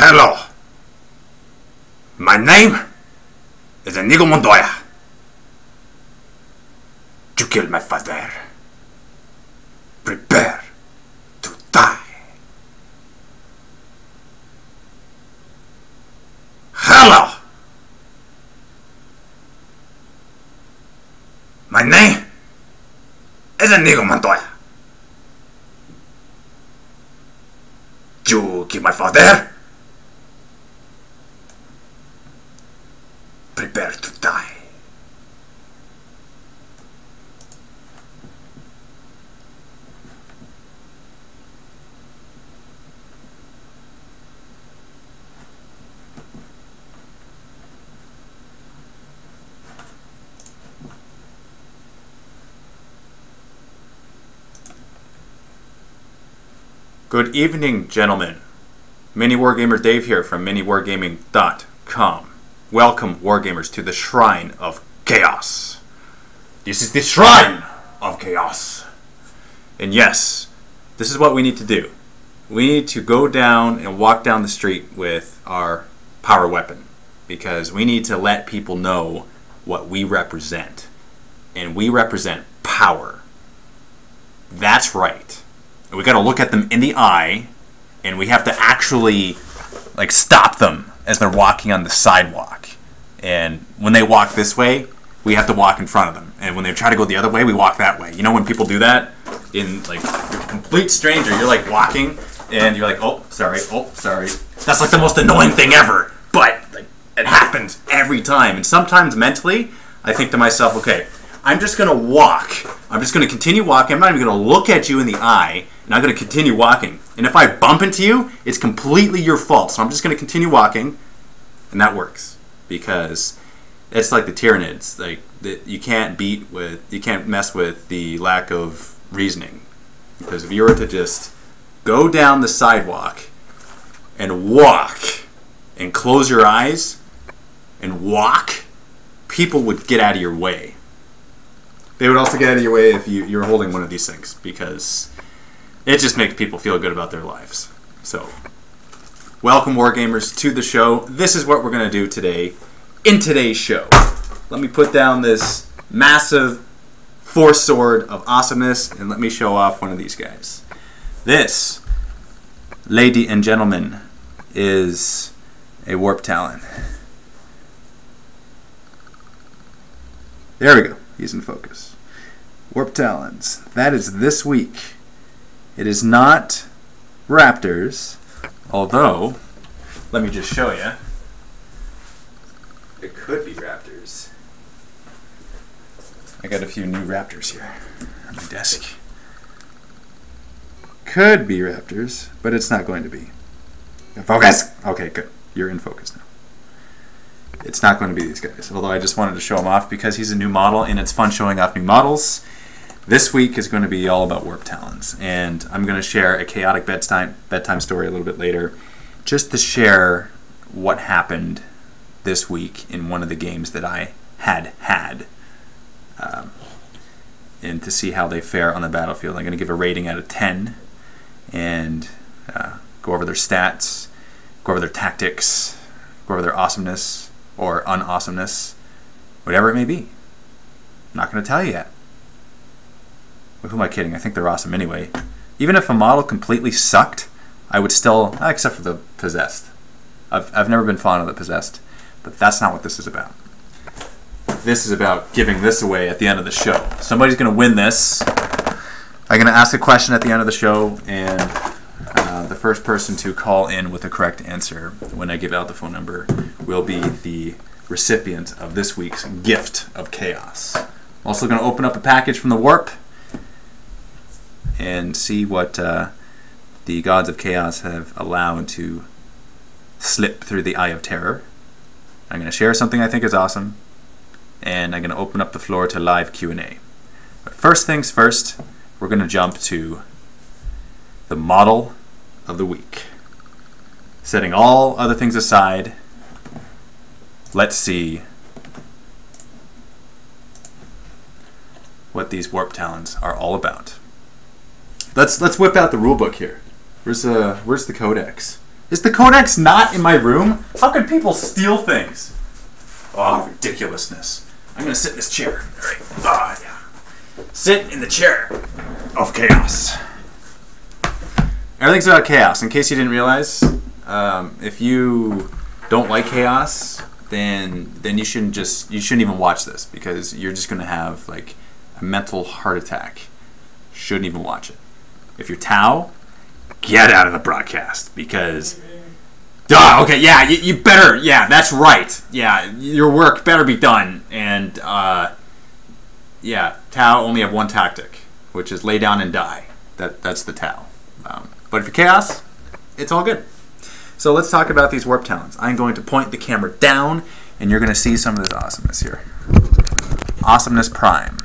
Hello. My name is Inigo Montoya. You killed my father. Prepare to die. Hello. My name is Inigo Montoya. You killed my father. Prepare to die. Good evening, gentlemen. Mini Wargamer Dave here from miniwargaming.com. Welcome, Wargamers, to the Shrine of Chaos. This is the Shrine of Chaos. And yes, this is what we need to do. We need to go down and walk down the street with our power weapon, because we need to let people know what we represent. And we represent power. That's right. We got to look at them in the eye, and we have to actually stop them as they're walking on the sidewalk. And when they walk this way, we have to walk in front of them. And when they try to go the other way, we walk that way. You know when people do that? In you're a complete stranger, you're walking, and you're like, oh, sorry. That's the most annoying thing ever. But it happens every time. And sometimes mentally, I think to myself, okay, I'm just going to walk. I'm just going to continue walking. I'm not even going to look at you in the eye. And I'm going to continue walking. And if I bump into you, it's completely your fault. So I'm just going to continue walking. And that works. Because it's like the Tyranids. You can't mess with the lack of reasoning. Because if you were to just go down the sidewalk and walk and close your eyes and walk, people would get out of your way. They would also get out of your way if you're holding one of these things, because it just makes people feel good about their lives. So, welcome, Wargamers, to the show. This is what we're going to do today in today's show. Let me put down this massive force sword of awesomeness, and let me show off one of these guys. This, lady and gentlemen, is a Warp Talon. There we go. He's in focus. Warp Talons. That is this week. It is not raptors, although, let me just show you. It could be raptors. I got a few new raptors here on my desk. Could be raptors, but it's not going to be. Focus! Okay, good. You're in focus now. It's not going to be these guys, although I just wanted to show him off because he's a new model and it's fun showing off new models. This week is going to be all about Warp Talons, and I'm going to share a chaotic bedtime story a little bit later, just to share what happened this week in one of the games that I had, and to see how they fare on the battlefield. I'm going to give a rating out of 10, and go over their stats, go over their tactics, go over their awesomeness, or unawesomeness, whatever it may be. I'm not going to tell you yet. Who am I kidding? I think they're awesome anyway. Even if a model completely sucked, I would still, except for the Possessed. I've never been fond of the Possessed, but that's not what this is about. This is about giving this away at the end of the show. Somebody's going to win this. I'm going to ask a question at the end of the show, and the first person to call in with the correct answer when I give out the phone number will be the recipient of this week's gift of chaos. I'm also going to open up a package from the Warp and see what the gods of chaos have allowed to slip through the eye of terror. I'm going to share something I think is awesome, and I'm going to open up the floor to live Q&A. But first things first, we're going to jump to the model of the week. Setting all other things aside, let's see what these Warp Talons are all about. Let's whip out the rulebook here. Where's the codex? Is the codex not in my room? How could people steal things? Oh, ridiculousness. I'm going to sit in this chair. All right. Oh, yeah. Sit in the chair of chaos. Everything's about chaos. In case you didn't realize, if you don't like chaos, then you shouldn't even watch this, because you're just going to have like a mental heart attack. Shouldn't even watch it. If you're Tau, get out of the broadcast, because okay, yeah, you better, yeah, that's right, yeah, your work better be done. And yeah, Tau only have one tactic, which is lay down and die. That's the Tau. But if you're Chaos, it's all good. So let's talk about these Warp Talons. I'm going to point the camera down, and you're going to see some of this awesomeness here. Awesomeness Prime.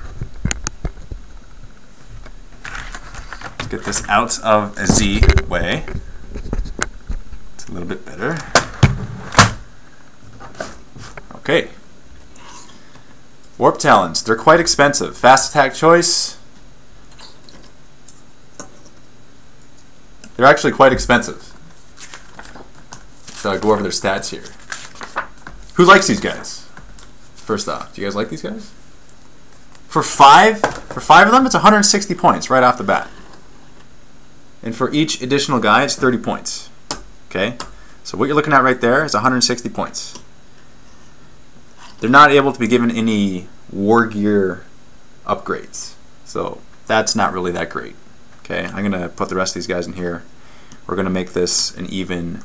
Let's get this out of a Z way. It's a little bit better. Okay. Warp Talons. They're quite expensive. Fast attack choice. They're actually quite expensive. So I'll go over their stats here. Who likes these guys? First off, do you guys like these guys? For five of them, it's 160 points right off the bat. And for each additional guy, it's 30 points. Okay? So what you're looking at right there is 160 points. They're not able to be given any war gear upgrades. So that's not really that great. Okay, I'm going to put the rest of these guys in here. We're going to make this an even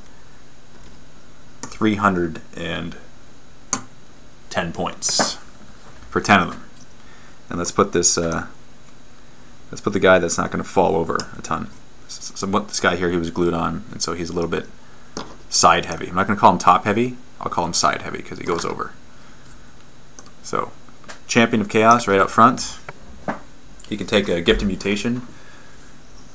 310 points for 10 of them. And let's put this. Let's put the guy that's not going to fall over a ton. So this guy here, he was glued on, and so he's a little bit side heavy. I'm not going to call him top heavy. I'll call him side heavy because he goes over. So, Champion of Chaos right up front. He can take a gift of mutation.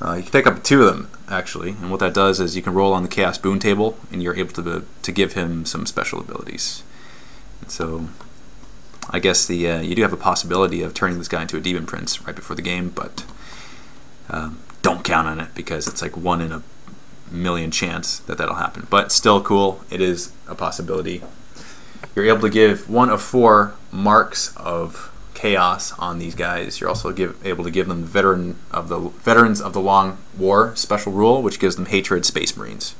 You can take up to 2 of them, actually, and what that does is you can roll on the Chaos Boon table, and you're able to give him some special abilities. And so, I guess you do have a possibility of turning this guy into a Demon Prince right before the game, but don't count on it, because it's like 1 in a million chance that that'll happen. But still cool. It is a possibility. You're able to give 1 of 4 marks of chaos on these guys. You're also able to give them Veterans of the Long War special rule, which gives them Hatred Space Marines.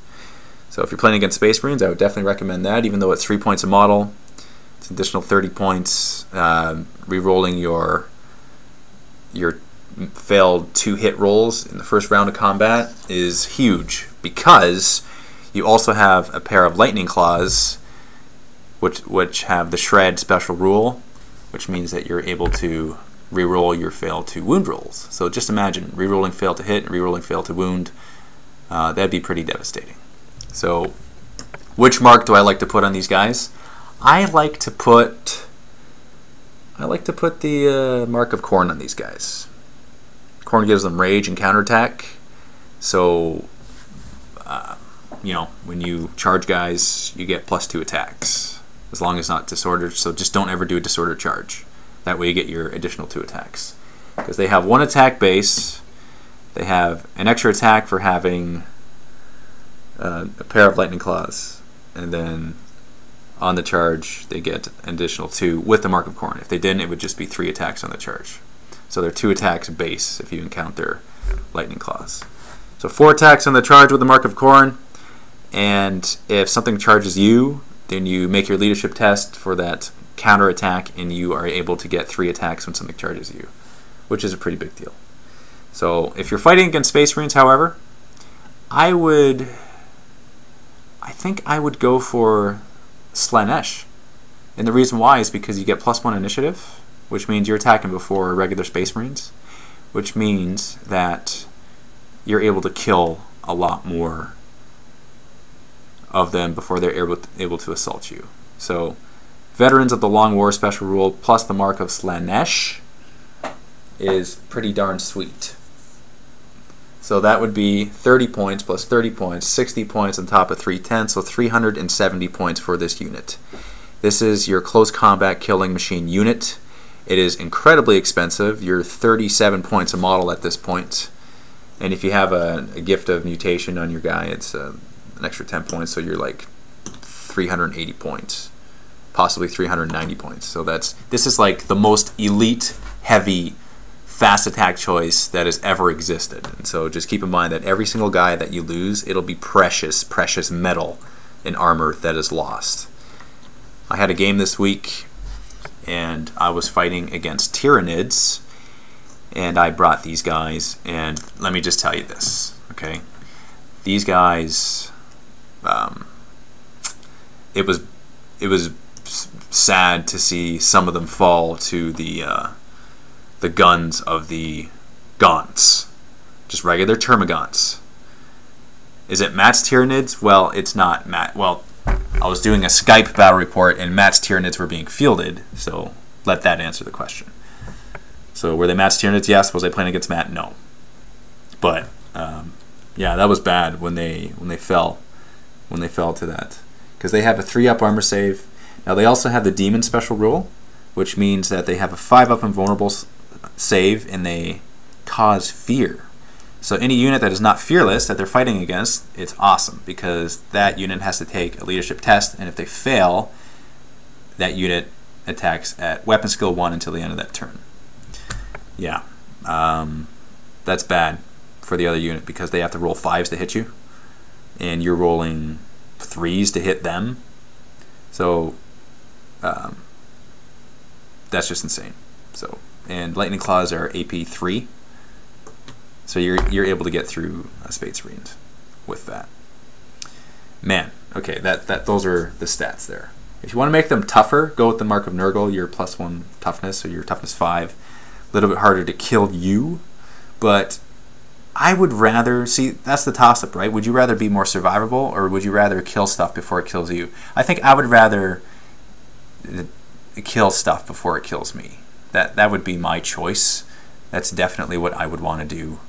So if you're playing against Space Marines, I would definitely recommend that, even though it's 3 points a model. It's an additional 30 points. Rerolling your failed 2-hit rolls in the first round of combat is huge, because you also have a pair of Lightning Claws, which have the Shred special rule, which means that you're able to reroll your fail to wound rolls. So just imagine rerolling fail to hit and rerolling fail to wound. That'd be pretty devastating. So which mark do I like to put on these guys? I like to put the mark of Khorne on these guys. Khorne gives them rage and counterattack. So you know, when you charge guys, you get +2 attacks, as long as it's not disordered. So just don't ever do a disordered charge. That way you get your additional 2 attacks. Because they have 1 attack base, they have an extra attack for having a pair of Lightning Claws, and then on the charge they get an additional 2 with the Mark of Khorne. If they didn't, it would just be 3 attacks on the charge. So they're 2 attacks base if you encounter Lightning Claws. So 4 attacks on the charge with the Mark of Khorne, and if something charges you, then you make your leadership test for that counter attack, and you are able to get 3 attacks when something charges you, which is a pretty big deal. So if you're fighting against Space Marines, however, I think I would go for Slaanesh. And the reason why is because you get +1 initiative, which means you're attacking before regular Space Marines, which means that you're able to kill a lot more of them before they're able to assault you. So Veterans of the Long War special rule plus the mark of Slaanesh is pretty darn sweet. So that would be 30 points plus 30 points, 60 points on top of 310, so 370 points for this unit. This is your close combat killing machine unit. It is incredibly expensive. You're 37 points a model at this point. And if you have a gift of mutation on your guy, it's an extra 10 points, so you're like 380 points, possibly 390 points. So this is like the most elite, heavy, fast attack choice that has ever existed. And so just keep in mind that every single guy that you lose, it'll be precious, precious metal and armor that is lost. I had a game this week, and I was fighting against Tyranids, and I brought these guys, and let me just tell you this, okay? These guys, it was sad to see some of them fall to the guns of the Gaunts, just regular Termagants. Is it Matt's Tyranids? Well, it's not Matt. Well, I was doing a Skype battle report, and Matt's Tyranids were being fielded, so let that answer the question. So were they Matt's Tyranids? Yes. Was I playing against Matt? No. But yeah, that was bad when they fell to that, because they have a 3-up armor save. Now they also have the Demon special rule, which means that they have a 5-up invulnerable save, and they cause fear. So any unit that is not fearless that they're fighting against, it's awesome, because that unit has to take a leadership test, and if they fail, that unit attacks at weapon skill 1 until the end of that turn. Yeah, that's bad for the other unit, because they have to roll 5s to hit you, and you're rolling 3s to hit them. So that's just insane. So, and Lightning Claws are AP 3, so you're able to get through Space Marines with that. Man, okay, those are the stats there. If you want to make them tougher, go with the Mark of Nurgle, your +1 toughness, or your toughness 5. A little bit harder to kill you, but I would rather, see, that's the toss-up, right? Would you rather be more survivable, or would you rather kill stuff before it kills you? I think I would rather kill stuff before it kills me. That would be my choice. That's definitely what I would want to do.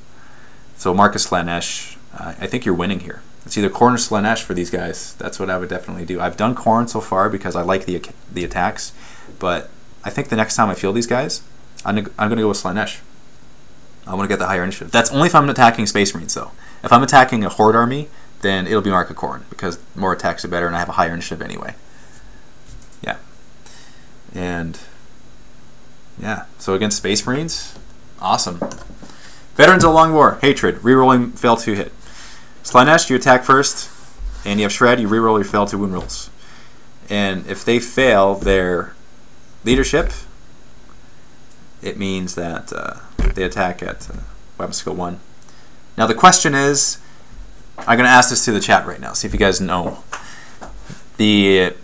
So Marcus Slanesh, I think you're winning here. It's either Khorne or Slanesh for these guys. That's what I would definitely do. I've done Khorne so far because I like the attacks, but I think the next time I field these guys, I'm going to go with Slanesh. I want to get the higher initiative. That's only if I'm attacking Space Marines, though. If I'm attacking a Horde army, then it'll be Mark of Khorne, because more attacks are better, and I have a higher initiative anyway. Yeah. And yeah, so against Space Marines, awesome. Veterans of the Long War, Hatred, rerolling fail to hit. Slanesh, you attack first, and you have Shred, you reroll your fail to wound rolls. And if they fail their leadership, it means that they attack at weapon skill 1. Now the question is, I'm going to ask this to the chat right now, see if you guys know. The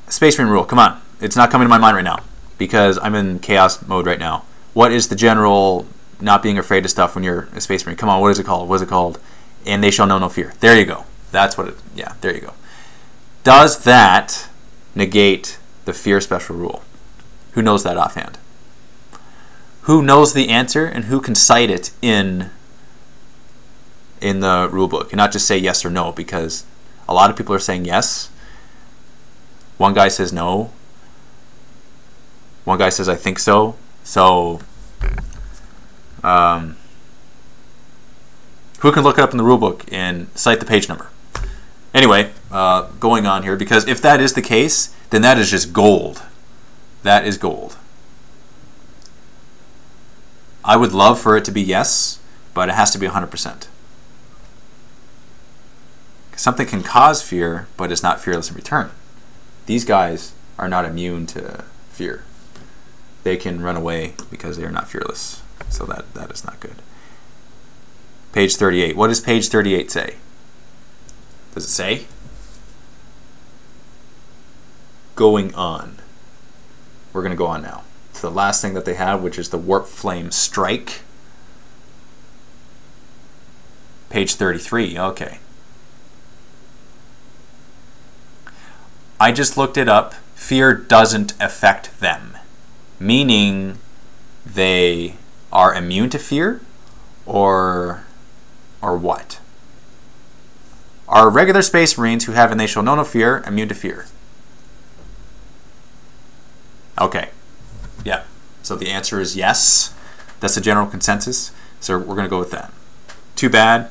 Space Marine rule, come on. It's not coming to my mind right now, because I'm in chaos mode right now. What is the general not being afraid of stuff when you're a Space Marine? Come on, what is it called? What is it called? And they shall know no fear. There you go. That's what it, yeah, there you go. Does that negate the fear special rule? Who knows that offhand? Who knows the answer, and who can cite it in the rulebook, and not just say yes or no, because a lot of people are saying yes. One guy says no. One guy says I think so. So who can look it up in the rulebook and cite the page number? Anyway, going on here, because if that is the case, then that is just gold. That is gold. I would love for it to be yes, but it has to be 100%. Something can cause fear, but it's not fearless in return. These guys are not immune to fear. They can run away because they are not fearless. So that is not good. Page 38. What does page 38 say? Does it say? Going on. We're going to go on now. It's the last thing that they have, which is the Warp Flame Strike. Page 33. Okay. I just looked it up. Fear doesn't affect them. Meaning they are immune to fear, or what? Are regular Space Marines who have and they shall know no fear immune to fear? Okay. Yeah. So the answer is yes. That's the general consensus. So we're going to go with that. Too bad.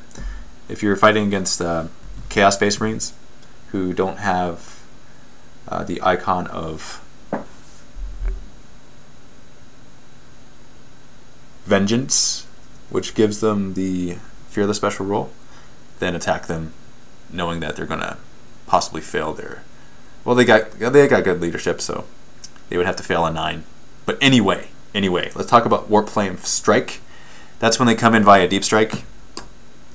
if you're fighting against Chaos Space Marines who don't have the icon of Vengeance, which gives them the Fearless special rule, then attack them knowing that they're going to possibly fail their... Well, they got good leadership, so they would have to fail a 9. But anyway, let's talk about Warp Flame Strike. That's when they come in via Deep Strike.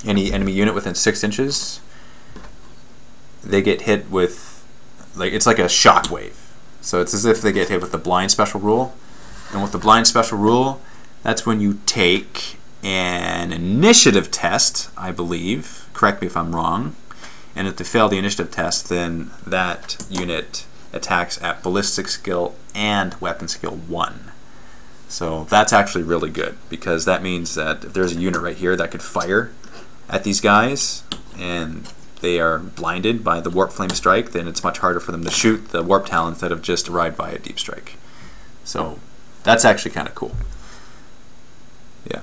Any enemy unit within 6 inches, they get hit with, like, it's like a shockwave. So it's as if they get hit with the Blind special rule. And with the Blind special rule, that's when you take an initiative test, I believe. Correct me if I'm wrong. And if they fail the initiative test, then that unit attacks at ballistic skill and weapon skill 1. So that's actually really good, because that means that if there's a unit right here that could fire at these guys and they are blinded by the Warp Flame Strike, then it's much harder for them to shoot the Warp Talons that have just arrived via Deep Strike. So that's actually kind of cool. Yeah,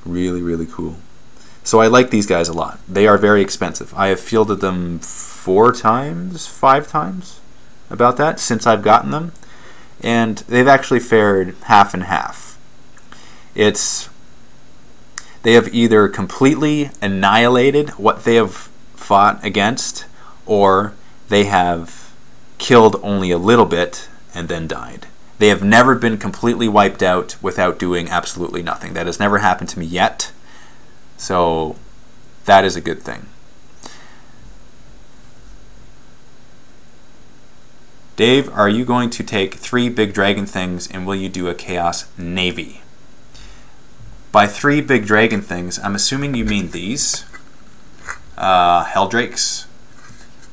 really cool. So I like these guys a lot. They are very expensive. I have fielded them 4 times, 5 times, about that, since I've gotten them. And they've actually fared half and half. They have either completely annihilated what they have fought against, or they have killed only a little bit and then died. They have never been completely wiped out without doing absolutely nothing. That has never happened to me yet. So that is a good thing. Dave, are you going to take 3 big dragon things and will you do a Chaos Navy? By 3 big dragon things, I'm assuming you mean these. Helldrakes.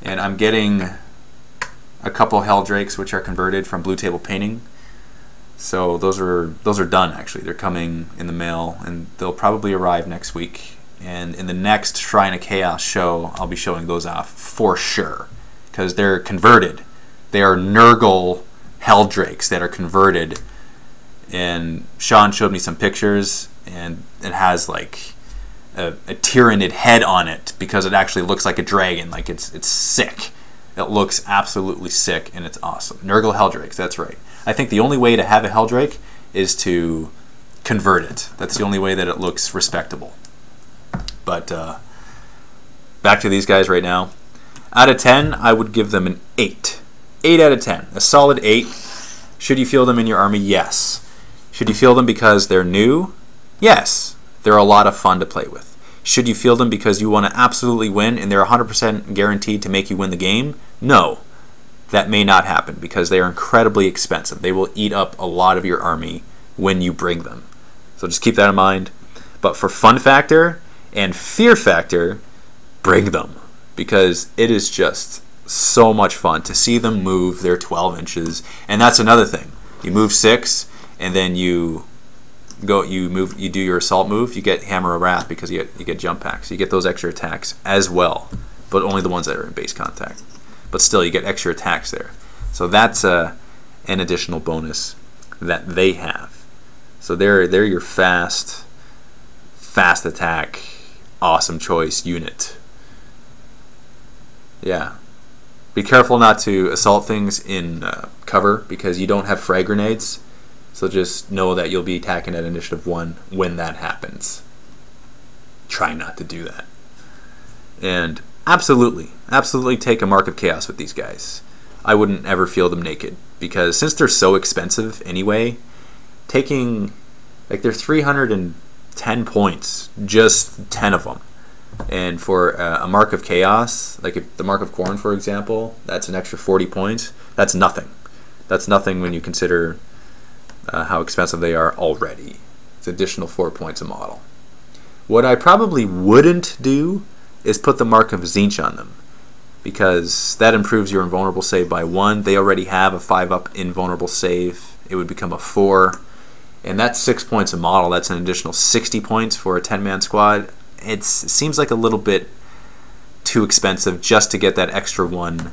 And I'm getting a couple Helldrakes which are converted from Blue Table Painting. So those are done actually. They're coming in the mail and they'll probably arrive next week. And in the next Shrine of Chaos show, I'll be showing those off for sure, because they're converted. They are Nurgle Helldrakes that are converted. And Sean showed me some pictures, and it has like a Tyranid head on it because it actually looks like a dragon. Like it's sick. It looks absolutely sick, and it's awesome. Nurgle Helldrakes, that's right. I think the only way to have a Helldrake is to convert it. That's the only way that it looks respectable. But back to these guys right now. Out of 10, I would give them an 8. 8 out of 10. A solid 8. Should you field them in your army? Yes. Should you field them because they're new? Yes. They're a lot of fun to play with. Should you field them because you want to absolutely win and they're 100% guaranteed to make you win the game? No. That may not happen because they are incredibly expensive. They will eat up a lot of your army when you bring them. So just keep that in mind. But for fun factor and fear factor, bring them, because it is just so much fun to see them move their 12 inches. And that's another thing. You move 6 and then you do your assault move, you get Hammer of Wrath because you get jump packs. You get those extra attacks as well, but only the ones that are in base contact. But still, you get extra attacks there. So that's an additional bonus that they have. So they're your fast attack, awesome choice unit. Yeah. Be careful not to assault things in cover because you don't have frag grenades. So just know that you'll be attacking at initiative 1 when that happens. Try not to do that. And absolutely take a Mark of Chaos with these guys. I wouldn't ever field them naked, because since they're so expensive anyway, taking, like, they're 310 points, just 10 of them. And for a Mark of Chaos, like the Mark of Khorne, for example, that's an extra 40 points. That's nothing. That's nothing when you consider how expensive they are already. It's additional 4 points a model. What I probably wouldn't do is put the Mark of Tzeentch on them, because that improves your invulnerable save by 1. They already have a 5-up invulnerable save. It would become a 4. And that's 6 points a model. That's an additional 60 points for a 10-man squad. It seems like a little bit too expensive just to get that extra 1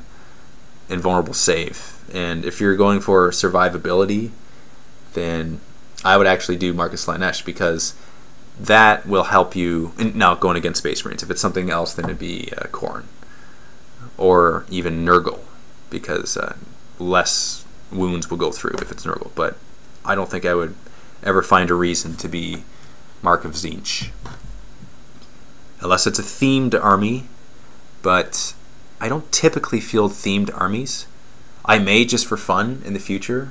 invulnerable save. And if you're going for survivability, then I would actually do Marcus Slanesh, because that will help you. Now, going against Space Marines. If it's something else, then it'd be Khorne. Or even Nurgle, because less wounds will go through if it's Nurgle. But I don't think I would ever find a reason to be Mark of Tzeentch. Unless it's a themed army, but I don't typically field themed armies. I may just for fun in the future.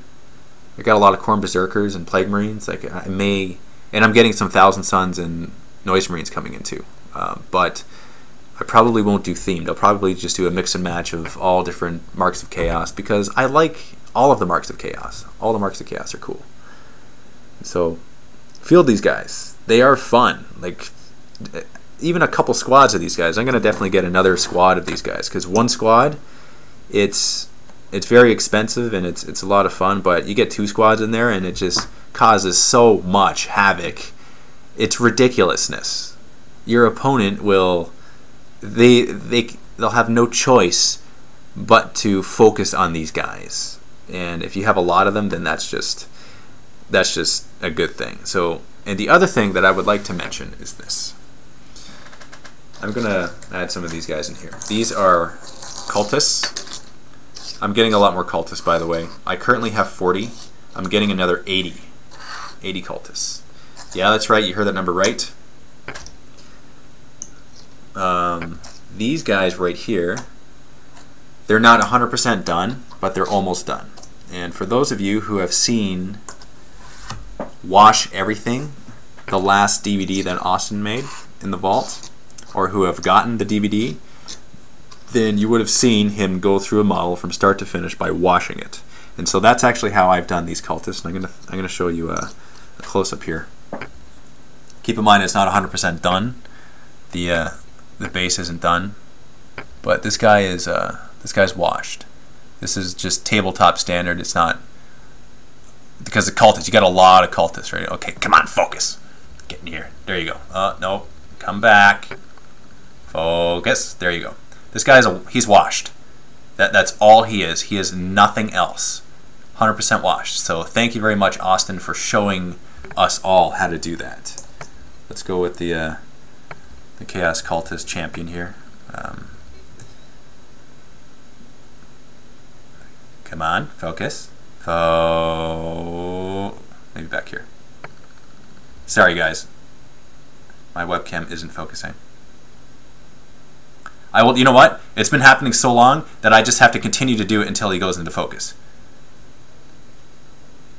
I got a lot of Khorne Berserkers and Plague Marines. Like I may, and I'm getting some Thousand Suns and Noise Marines coming in too. But I probably won't do themed. I'll probably just do a mix and match of all different Marks of Chaos, because I like all of the Marks of Chaos. All the Marks of Chaos are cool. So field these guys. They are fun. Like even a couple squads of these guys. I'm going to definitely get another squad of these guys, because one squad, it's very expensive and it's a lot of fun, but you get 2 squads in there and it just causes so much havoc. It's ridiculousness. Your opponent will they'll have no choice but to focus on these guys, and if you have a lot of them, then that's just a good thing. So, and the other thing that I would like to mention is this. I'm gonna add some of these guys in here. These are cultists. I'm getting a lot more cultists, by the way. I currently have 40. I'm getting another 80 cultists. Yeah, that's right. You heard that number right. These guys right here, they're not 100% done, but they're almost done. And for those of you who have seen Wash Everything, the last DVD that Austin made in the vault, or who have gotten the DVD, then you would have seen him go through a model from start to finish by washing it. And so that's actually how I've done these cultists. And I'm gonna show you a close-up here. Keep in mind it's not 100% done. The base isn't done, but this guy's washed. This is just tabletop standard. It's not, because the cultists, you got a lot of cultists, right? Okay, come on, focus. Get in here. There you go. No, come back. Focus. There you go. This guy's he's washed. That's all he is. He is nothing else. 100% washed. So thank you very much, Austin, for showing us all how to do that. Let's go with the Chaos Cultist champion here. Come on, focus. Maybe back here. Sorry, guys. My webcam isn't focusing. I will. You know what? It's been happening so long that I just have to continue to do it until he goes into focus.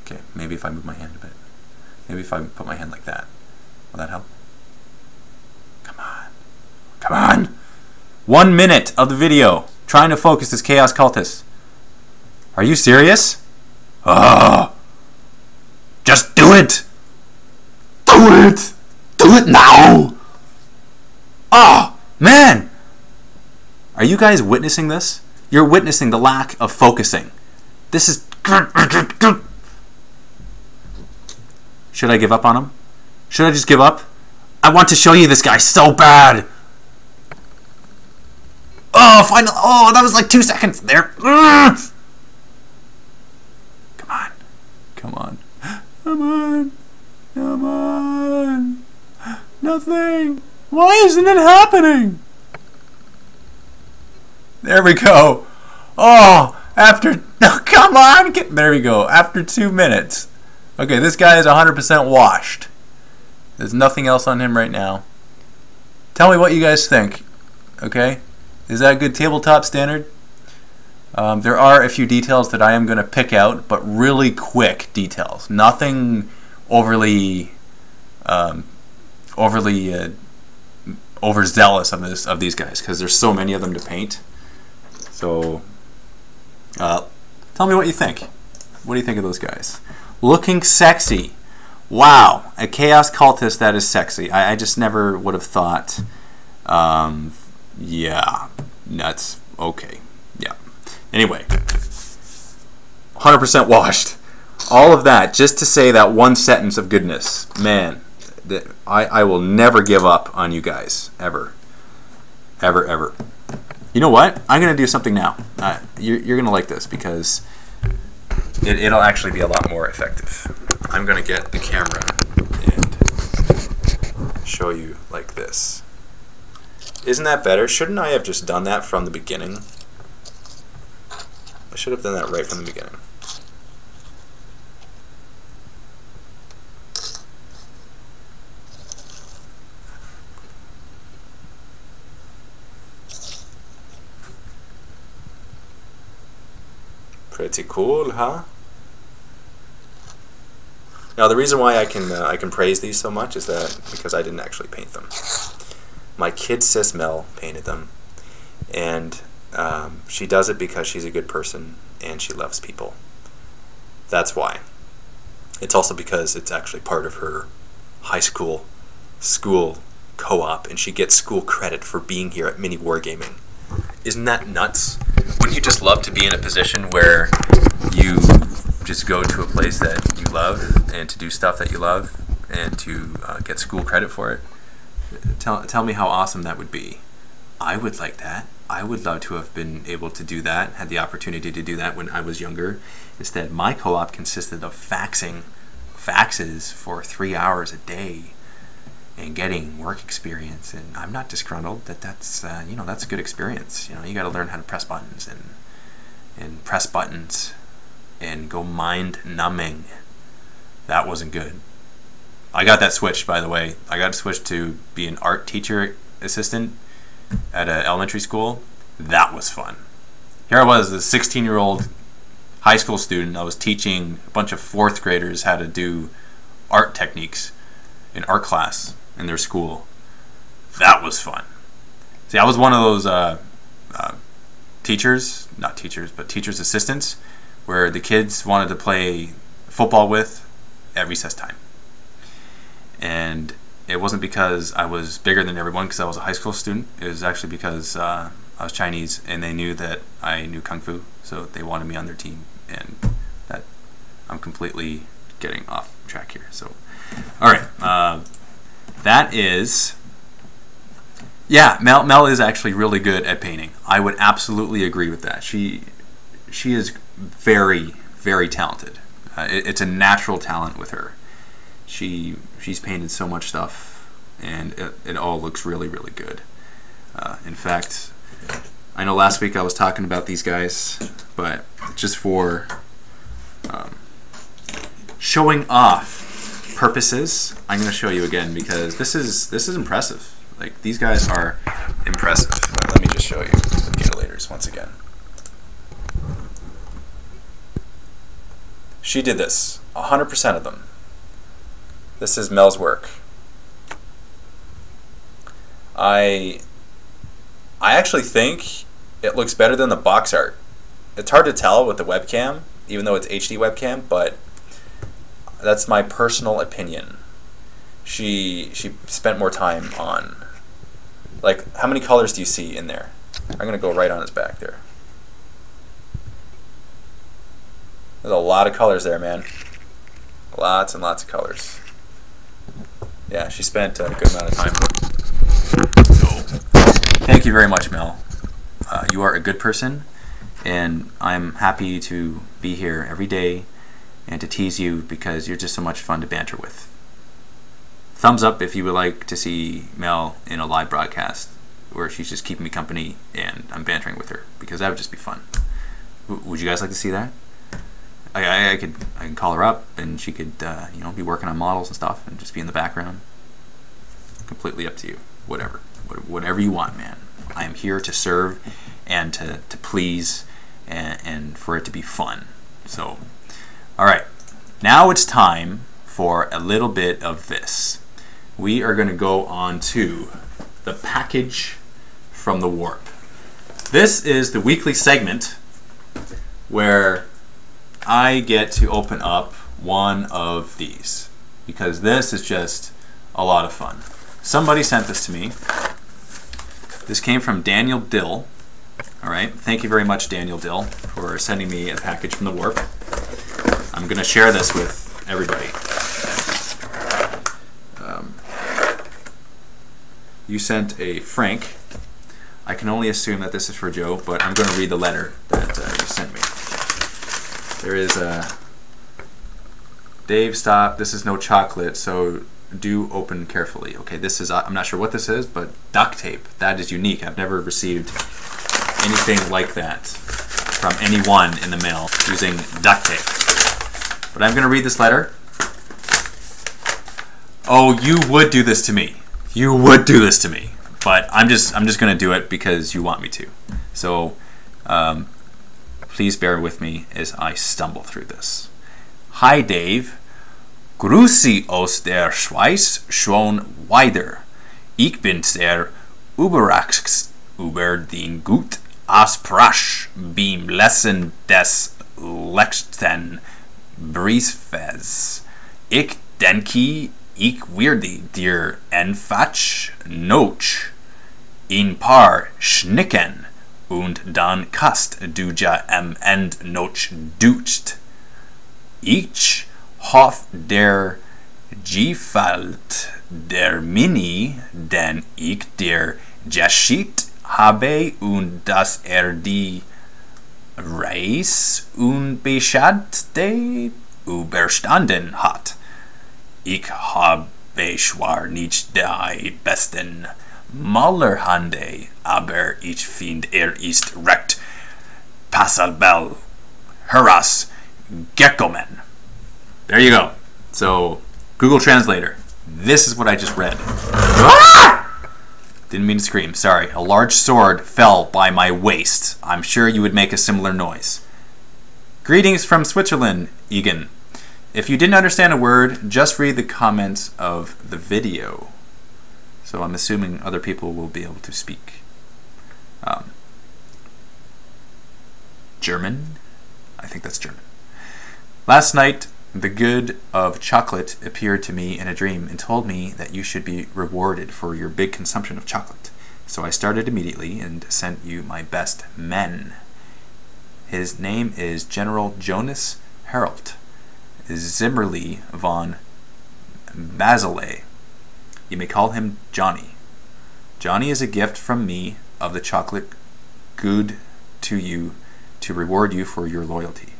Okay, maybe if I move my hand a bit. Maybe if I put my hand like that. Will that help? Come on. Come on! 1 minute of the video trying to focus this Chaos Cultist. Are you serious? Oh! Just do it! Do it! Do it now! Oh, man! Are you guys witnessing this? You're witnessing the lack of focusing. This is... Should I give up on him? Should I just give up? I want to show you this guy so bad! Oh, finally! Oh, that was like 2 seconds there. Come on. Come on. Come on. Come on. Nothing. Why isn't it happening? There we go. Oh, after... No, come on. There we go. After 2 minutes. Okay, this guy is 100% washed. There's nothing else on him right now. Tell me what you guys think. Okay? Is that a good tabletop standard? There are a few details that I am going to pick out, but really quick details. Nothing overly overzealous of these guys, because there's so many of them to paint. So, tell me what you think. What do you think of those guys? Looking sexy. Wow, a Chaos Cultist that is sexy. I just never would have thought. Yeah, that's okay. Yeah. Anyway, 100% washed. All of that just to say that one sentence of goodness. Man, I will never give up on you guys. Ever. Ever, ever. You know what? I'm going to do something now. You're going to like this, because it'll actually be a lot more effective. I'm going to get the camera and show you like this. Isn't that better? Shouldn't I have just done that from the beginning? I should have done that right from the beginning. Pretty cool, huh? Now the reason why I can praise these so much is that because I didn't actually paint them. My kid sis Mel painted them, and she does it because she's a good person and she loves people. That's why. It's also because it's actually part of her high school co-op, and she gets school credit for being here at Mini Wargaming. Isn't that nuts? Wouldn't you just love to be in a position where you just go to a place that you love and to do stuff that you love and to get school credit for it? Tell me how awesome that would be. I would like that. I would love to have been able to do that, had the opportunity to do that when I was younger. Instead, my co-op consisted of faxing faxes for 3 hours a day and getting work experience, and I'm not disgruntled. That's that's a good experience. You got to learn how to press buttons and press buttons and go mind numbing. That wasn't good. I got that switched, by the way. I got switched to be an art teacher assistant at an elementary school. That was fun. Here I was, a 16-year-old high school student. I was teaching a bunch of 4th graders how to do art techniques in art class in their school. That was fun. See, I was one of those teachers assistants, where the kids wanted to play football with at recess time. And it wasn't because I was bigger than everyone because I was a high school student. It was actually because I was Chinese and they knew that I knew Kung Fu, so they wanted me on their team. And that I'm completely getting off track here. So, all right. That is, yeah, Mel is actually really good at painting. I would absolutely agree with that. She is very, very talented. It's a natural talent with her. She's painted so much stuff, and it all looks really, really good. In fact, I know last week I was talking about these guys, but just for showing off purposes, I'm going to show you again because this is impressive. Like, these guys are impressive. Let me just show you the mutilators once again. She did this, 100% of them. This is Mel's work. I actually think it looks better than the box art. It's hard to tell with the webcam, even though it's HD webcam, but that's my personal opinion. She spent more time on, like, how many colors do you see in there? I'm going to go right on his back there. There's a lot of colors there, man. Lots and lots of colors. Yeah, she spent a good amount of time. So, thank you very much, Mel. You are a good person, and I'm happy to be here every day and to tease you because you're just so much fun to banter with. Thumbs up if you would like to see Mel in a live broadcast where she's just keeping me company and I'm bantering with her, because that would just be fun. Would you guys like to see that? I can call her up and she could be working on models and stuff and just be in the background. Completely up to you. Whatever you want, man. I am here to serve and to please and for it to be fun. So, all right, now it's time for a little bit of this. We are going to go on to the package from the warp. This is the weekly segment where I get to open up one of these because this is just a lot of fun. Somebody sent this to me. This came from Daniel Dill. All right, thank you very much, Daniel Dill, for sending me a package from the warp. I'm going to share this with everybody. You sent a Frank. I can only assume that this is for Joe, but I'm going to read the letter that you sent me. There is a Dave, stop. This is no chocolate, so do open carefully. Okay, this is, I'm not sure what this is, but duct tape. That is unique. I've never received anything like that from anyone in the mail using duct tape. But I'm going to read this letter. Oh, you would do this to me. You would do this to me. But I'm just going to do it because you want me to. So please bear with me as I stumble through this. Hi, Dave. Grüße aus der Schweiz schon weiter. Ich bin sehr überrascht über den gut Aussprache beim Lesen des letzten Briefes. Ich denke, ich werde dir einfach noch ein paar schnicken und dann kannst du ja am Ende noch duzt. Ich hoffe, der gefällt der Mini, denn ich dir geschickt habe und dass die Reise unbeschadet überstanden hat. Ich habe zwar nicht die besten Malerhände, aber ich finde ist recht passabel herausgekommen. There you go. So, Google Translator. This is what I just read. Didn't mean to scream, sorry. A large sword fell by my waist. I'm sure you would make a similar noise. Greetings from Switzerland, Egan. If you didn't understand a word, just read the comments of the video. So I'm assuming other people will be able to speak. German? I think that's German. Last night, the good of chocolate appeared to me in a dream and told me that you should be rewarded for your big consumption of chocolate. So I started immediately and sent you my best men. His name is General Jonas Harald Zimmerli von Basile. You may call him Johnny. Johnny is a gift from me of the chocolate good to you to reward you for your loyalty.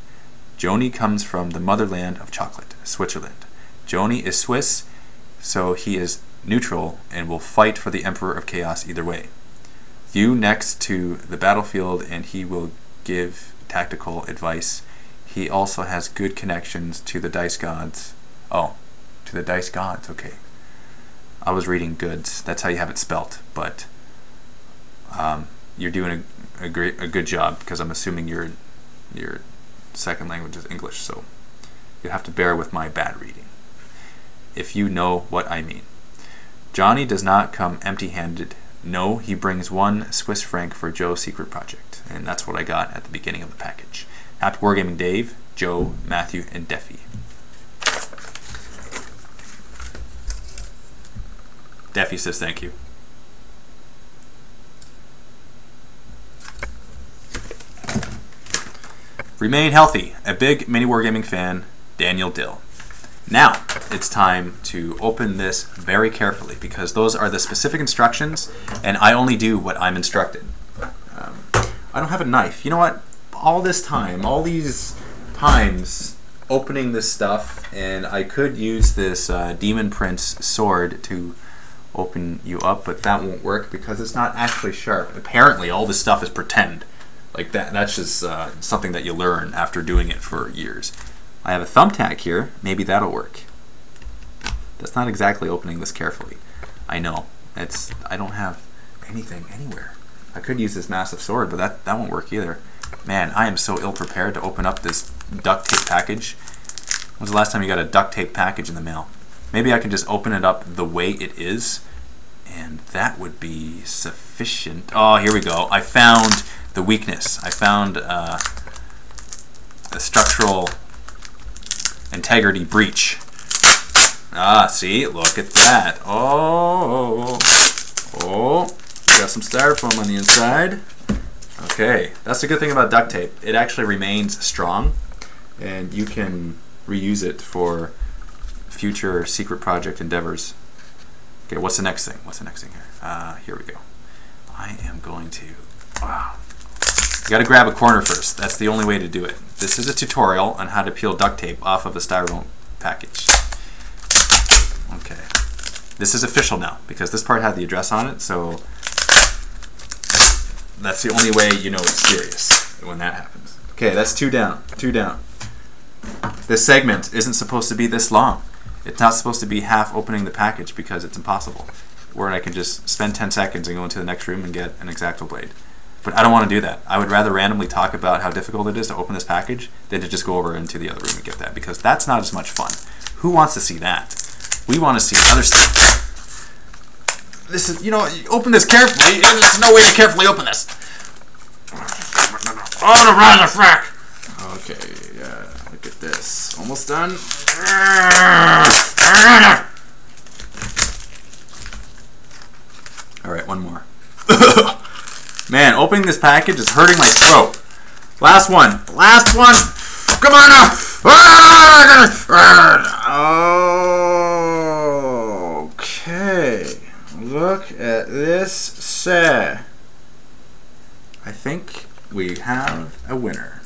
Johnny comes from the motherland of chocolate, Switzerland. Johnny is Swiss, so he is neutral and will fight for the Emperor of Chaos either way. You next to the battlefield and he will give tactical advice. He also has good connections to the dice gods. Oh, to the dice gods, okay. I was reading goods, that's how you have it spelt, but you're doing a good job because I'm assuming your second language is English, so you have to bear with my bad reading, if you know what I mean. Johnny does not come empty-handed. No, he brings 1 Swiss franc for Joe's secret project, and that's what I got at the beginning of the package. Happy Wargaming, Dave, Joe, Matthew, and Deffy. Deffy says thank you. Remain healthy. A big Mini Wargaming fan, Daniel Dill. Now, it's time to open this very carefully because those are the specific instructions and I only do what I'm instructed. I don't have a knife. You know what? All this time, all these times opening this stuff, and I could use this Demon Prince sword to open you up, but that won't work because it's not actually sharp. Apparently, all this stuff is pretend. Like that's just something that you learn after doing it for years. I have a thumbtack here. Maybe that'll work. That's not exactly opening this carefully. I know. I don't have anything anywhere. I could use this massive sword, but that won't work either. Man, I am so ill-prepared to open up this duct tape package. When was the last time you got a duct tape package in the mail? Maybe I can just open it up the way it is, and that would be sufficient. Oh, here we go. I found the weakness. I found the structural integrity breach. Ah, see? Look at that. Oh, got some styrofoam on the inside. Okay, that's the good thing about duct tape. It actually remains strong, and you can reuse it for future secret project endeavors. Okay, what's the next thing? What's the next thing here? Here we go. I am going to... Wow. You got to grab a corner first. That's the only way to do it. This is a tutorial on how to peel duct tape off of a styrofoam package. Okay. This is official now, because this part had the address on it, so that's the only way you know it's serious when that happens. Okay, that's 2 down. 2 down. This segment isn't supposed to be this long. It's not supposed to be half opening the package because it's impossible. Where I can just spend 10 seconds and go into the next room and get an X-Acto blade. But I don't want to do that. I would rather randomly talk about how difficult it is to open this package than to just go over into the other room and get that, because that's not as much fun. Who wants to see that? We want to see other stuff. This is, you know, you open this carefully. There's no way to carefully open this. Oh, the rather frack. Okay, look at this. Almost done. Alright, one more. Man, opening this package is hurting my throat. Last one. Last one. Come on now. Okay. Look at this set. I think we have a winner.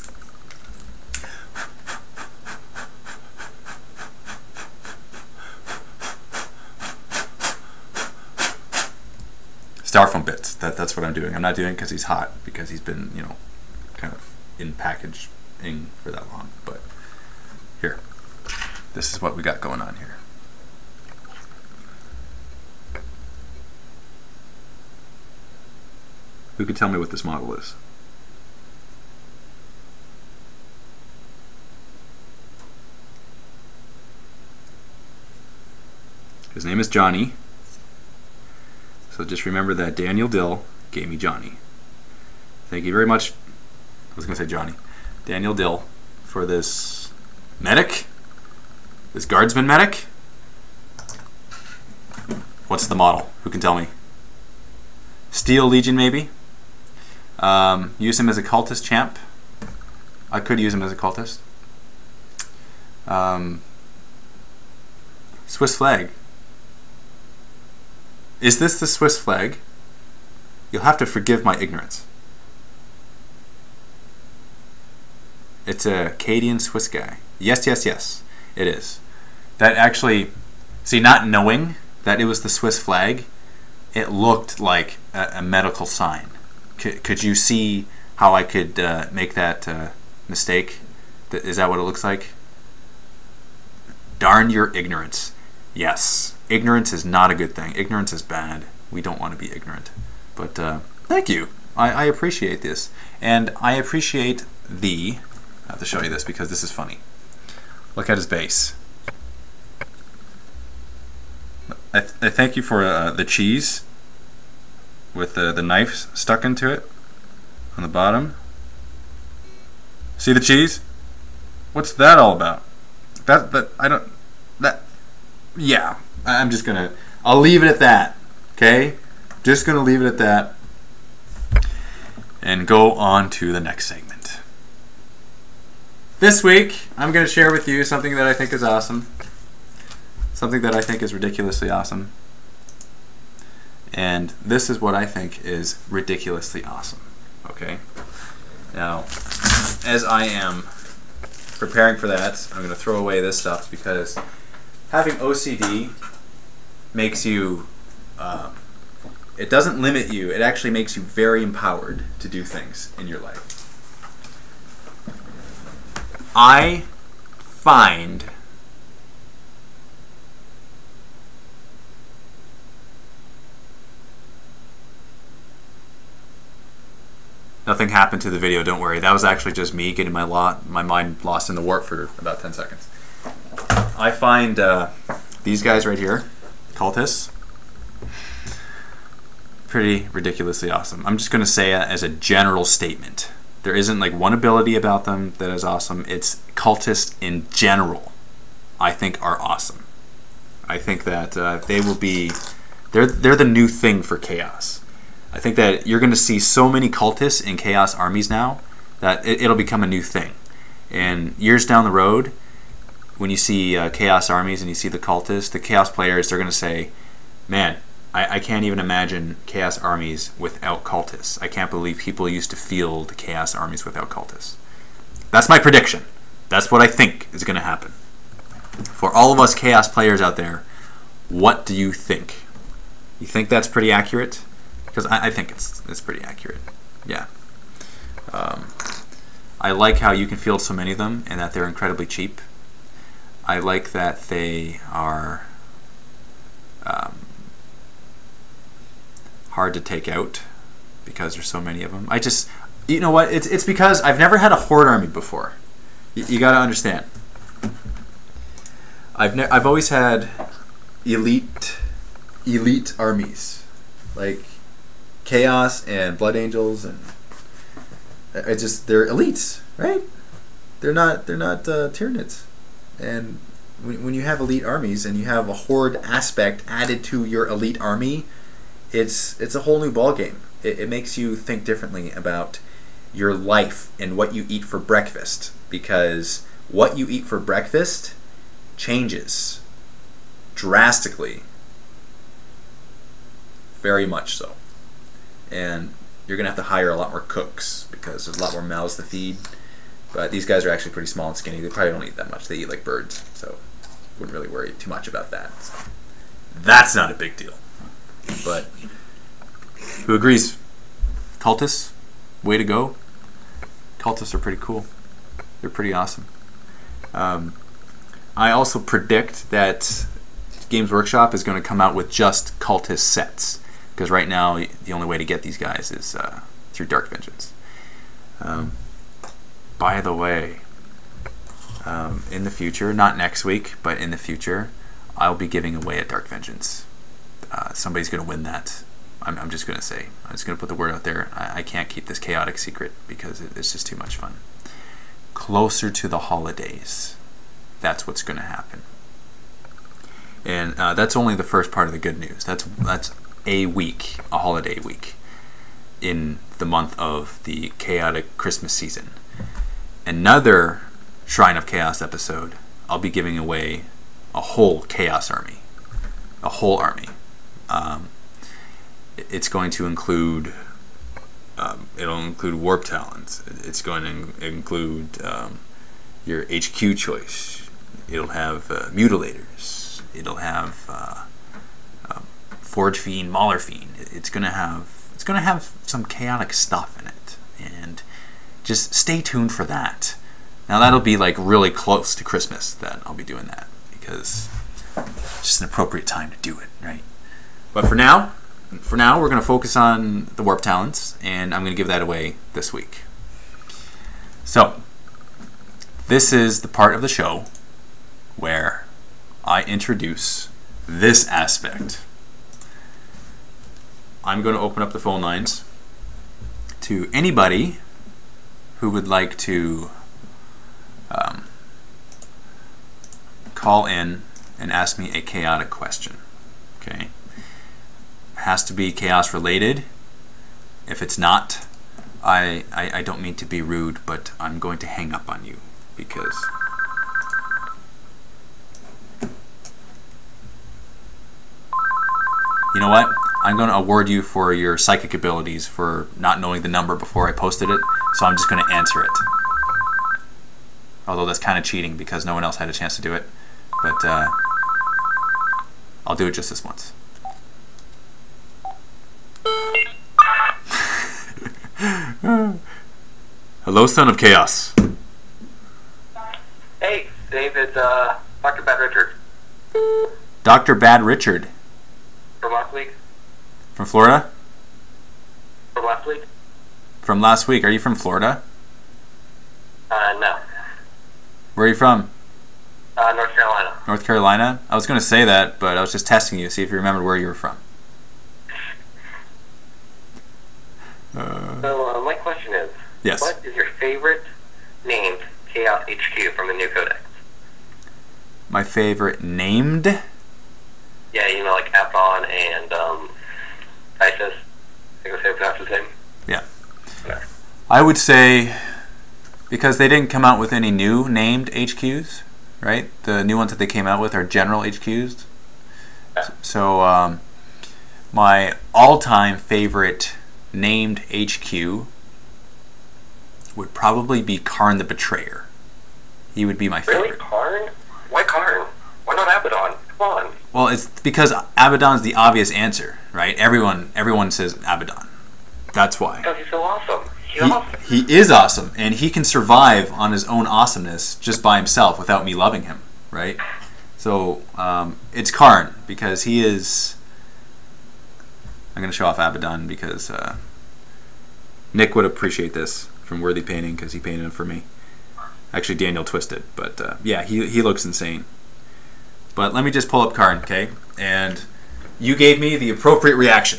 Styrofoam bits. That's what I'm doing. I'm not doing it because he's hot, because he's been, you know, kind of in packaging for that long. But here, this is what we got going on here. Who can tell me what this model is? His name is Johnny. So just remember that Daniel Dill gave me Johnny. Thank you very much. I was going to say Johnny. Daniel Dill for this medic. This guardsman medic. What's the model? Who can tell me? Steel Legion maybe? Use him as a cultist champ. I could use him as a cultist. Swiss flag. Is this the Swiss flag? You'll have to forgive my ignorance. It's a Acadian Swiss guy. Yes, yes, yes. It is. That actually, see, not knowing that it was the Swiss flag, it looked like a medical sign. Could you see how I could make that mistake? Is that what it looks like? Darn your ignorance. Yes. Ignorance is not a good thing. Ignorance is bad. We don't want to be ignorant. But thank you. I appreciate this. And I appreciate the... I have to show you this because this is funny. Look at his base. I thank you for the cheese with the knife stuck into it on the bottom. See the cheese? What's that all about? Yeah, I'm just gonna, I'll leave it at that, okay? Just gonna leave it at that and go on to the next segment. This week, I'm gonna share with you something that I think is awesome. Something that I think is ridiculously awesome. And this is what I think is ridiculously awesome, okay? Now, as I am preparing for that, I'm gonna throw away this stuff because having OCD makes you, it doesn't limit you, it actually makes you very empowered to do things in your life. I find nothing happened to the video, don't worry. That was actually just me getting my mind lost in the warp for about 10 seconds. I find these guys right here, cultists, pretty ridiculously awesome. I'm just going to say it as a general statement. There isn't like one ability about them that is awesome. It's cultists in general, I think, are awesome. I think that they will be, they're the new thing for Chaos. I think that you're going to see so many cultists in Chaos armies now that it'll become a new thing. And years down the road, when you see Chaos armies and you see the cultists, the Chaos players, they're going to say, man, I can't even imagine Chaos armies without cultists. I can't believe people used to field Chaos armies without cultists. That's my prediction. That's what I think is going to happen. For all of us Chaos players out there, What do you think? You think that's pretty accurate? Because I think it's pretty accurate. Yeah. I like how you can field so many of them and that they're incredibly cheap. I like that they are hard to take out because there's so many of them. You know what? It's because I've never had a horde army before. You got to understand. I've always had elite armies like Chaos and Blood Angels, and they're elites, right? They're not Tyranids. And when you have elite armies and you have a horde aspect added to your elite army, it's a whole new ballgame. It makes you think differently about your life and what you eat for breakfast, because what you eat for breakfast changes drastically, very much so. And you're gonna have to hire a lot more cooks because there's a lot more mouths to feed. But these guys are actually pretty small and skinny. They probably don't eat that much. They eat like birds, so wouldn't really worry too much about that. So that's not a big deal. But who agrees? Cultists, way to go. Cultists are pretty cool. They're pretty awesome. I also predict that Games Workshop is going to come out with just cultist sets, because right now the only way to get these guys is through Dark Vengeance. By the way, in the future, not next week, but in the future, I'll be giving away a Dark Vengeance. Somebody's going to win that. I'm just going to say. I'm just going to put the word out there. I can't keep this chaotic secret because it's just too much fun. Closer to the holidays, that's what's going to happen. And that's only the first part of the good news. That's a week, a holiday week, in the month of the chaotic Christmas season. Another Shrine of Chaos episode, I'll be giving away a whole Chaos army. A whole army. It's going to include it'll include Warp Talons. It's going to include your HQ choice. It'll have Mutilators. It'll have Forge Fiend, Mauler Fiend. It's gonna have some chaotic stuff in it, and just stay tuned for that. Now that'll be like really close to Christmas that I'll be doing that, because it's just an appropriate time to do it, right? But for now we're going to focus on the Warp Talons, and I'm going to give that away this week. So this is the part of the show where I introduce this aspect. I'm going to open up the phone lines to anybody who would like to call in and ask me a chaotic question. Okay? It has to be chaos related. If it's not, I don't mean to be rude, but I'm going to hang up on you because you know what? I'm going to award you for your psychic abilities for not knowing the number before I posted it, so I'm just going to answer it. Although that's kind of cheating because no one else had a chance to do it. But I'll do it just this once. Hello, son of chaos. Hey, David, Dr. Bad Richard. Dr. Bad Richard. From last week? From Florida? From last week? From last week. Are you from Florida? No. Where are you from? North Carolina. North Carolina? I was going to say that, but I was just testing you to see if you remembered where you were from. So, my question is, yes. What is your favorite named Chaos HQ from the new Codex? My favorite named? Yeah, you know, like Athon and Isis. I think that's how you pronounce his name. Yeah. Okay. I would say, because they didn't come out with any new named HQs, right? The new ones that they came out with are general HQs. Yeah. So, my all-time favorite named HQ would probably be Karn the Betrayer. He would be my favorite. Really? Karn? Why Karn? Why not Abaddon? Come on. Well, Well, it's because Abaddon's the obvious answer, right? Everyone says Abaddon. That's why. Because he's so awesome. He's awesome. He is awesome, and he can survive on his own awesomeness just by himself without me loving him, right? So it's Karn, because he is... I'm going to show off Abaddon because Nick would appreciate this from Worthy Painting, because he painted him for me. Actually, Daniel twisted, but yeah, he looks insane. But let me just pull up Karn, okay? And you gave me the appropriate reaction.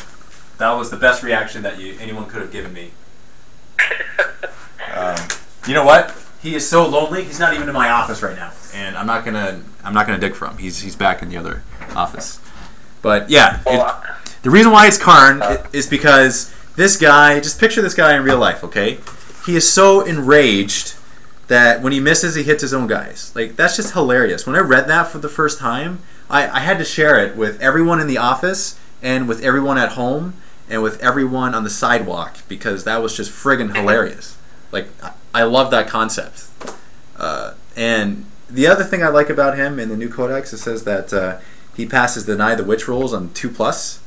That was the best reaction that anyone could have given me. You know what? He is so lonely. He's not even in my office right now, and I'm not gonna dig for him. He's back in the other office. But yeah, the reason why it's Karn is because this guy. Just picture this guy in real life, okay? He is so enraged that when he misses, he hits his own guys. Like, that's just hilarious. When I read that for the first time, I had to share it with everyone in the office and with everyone at home and with everyone on the sidewalk, because that was just friggin' hilarious. Like, I love that concept. And the other thing I like about him in the new codex, it says that he passes Deny the Witch rolls on 2+.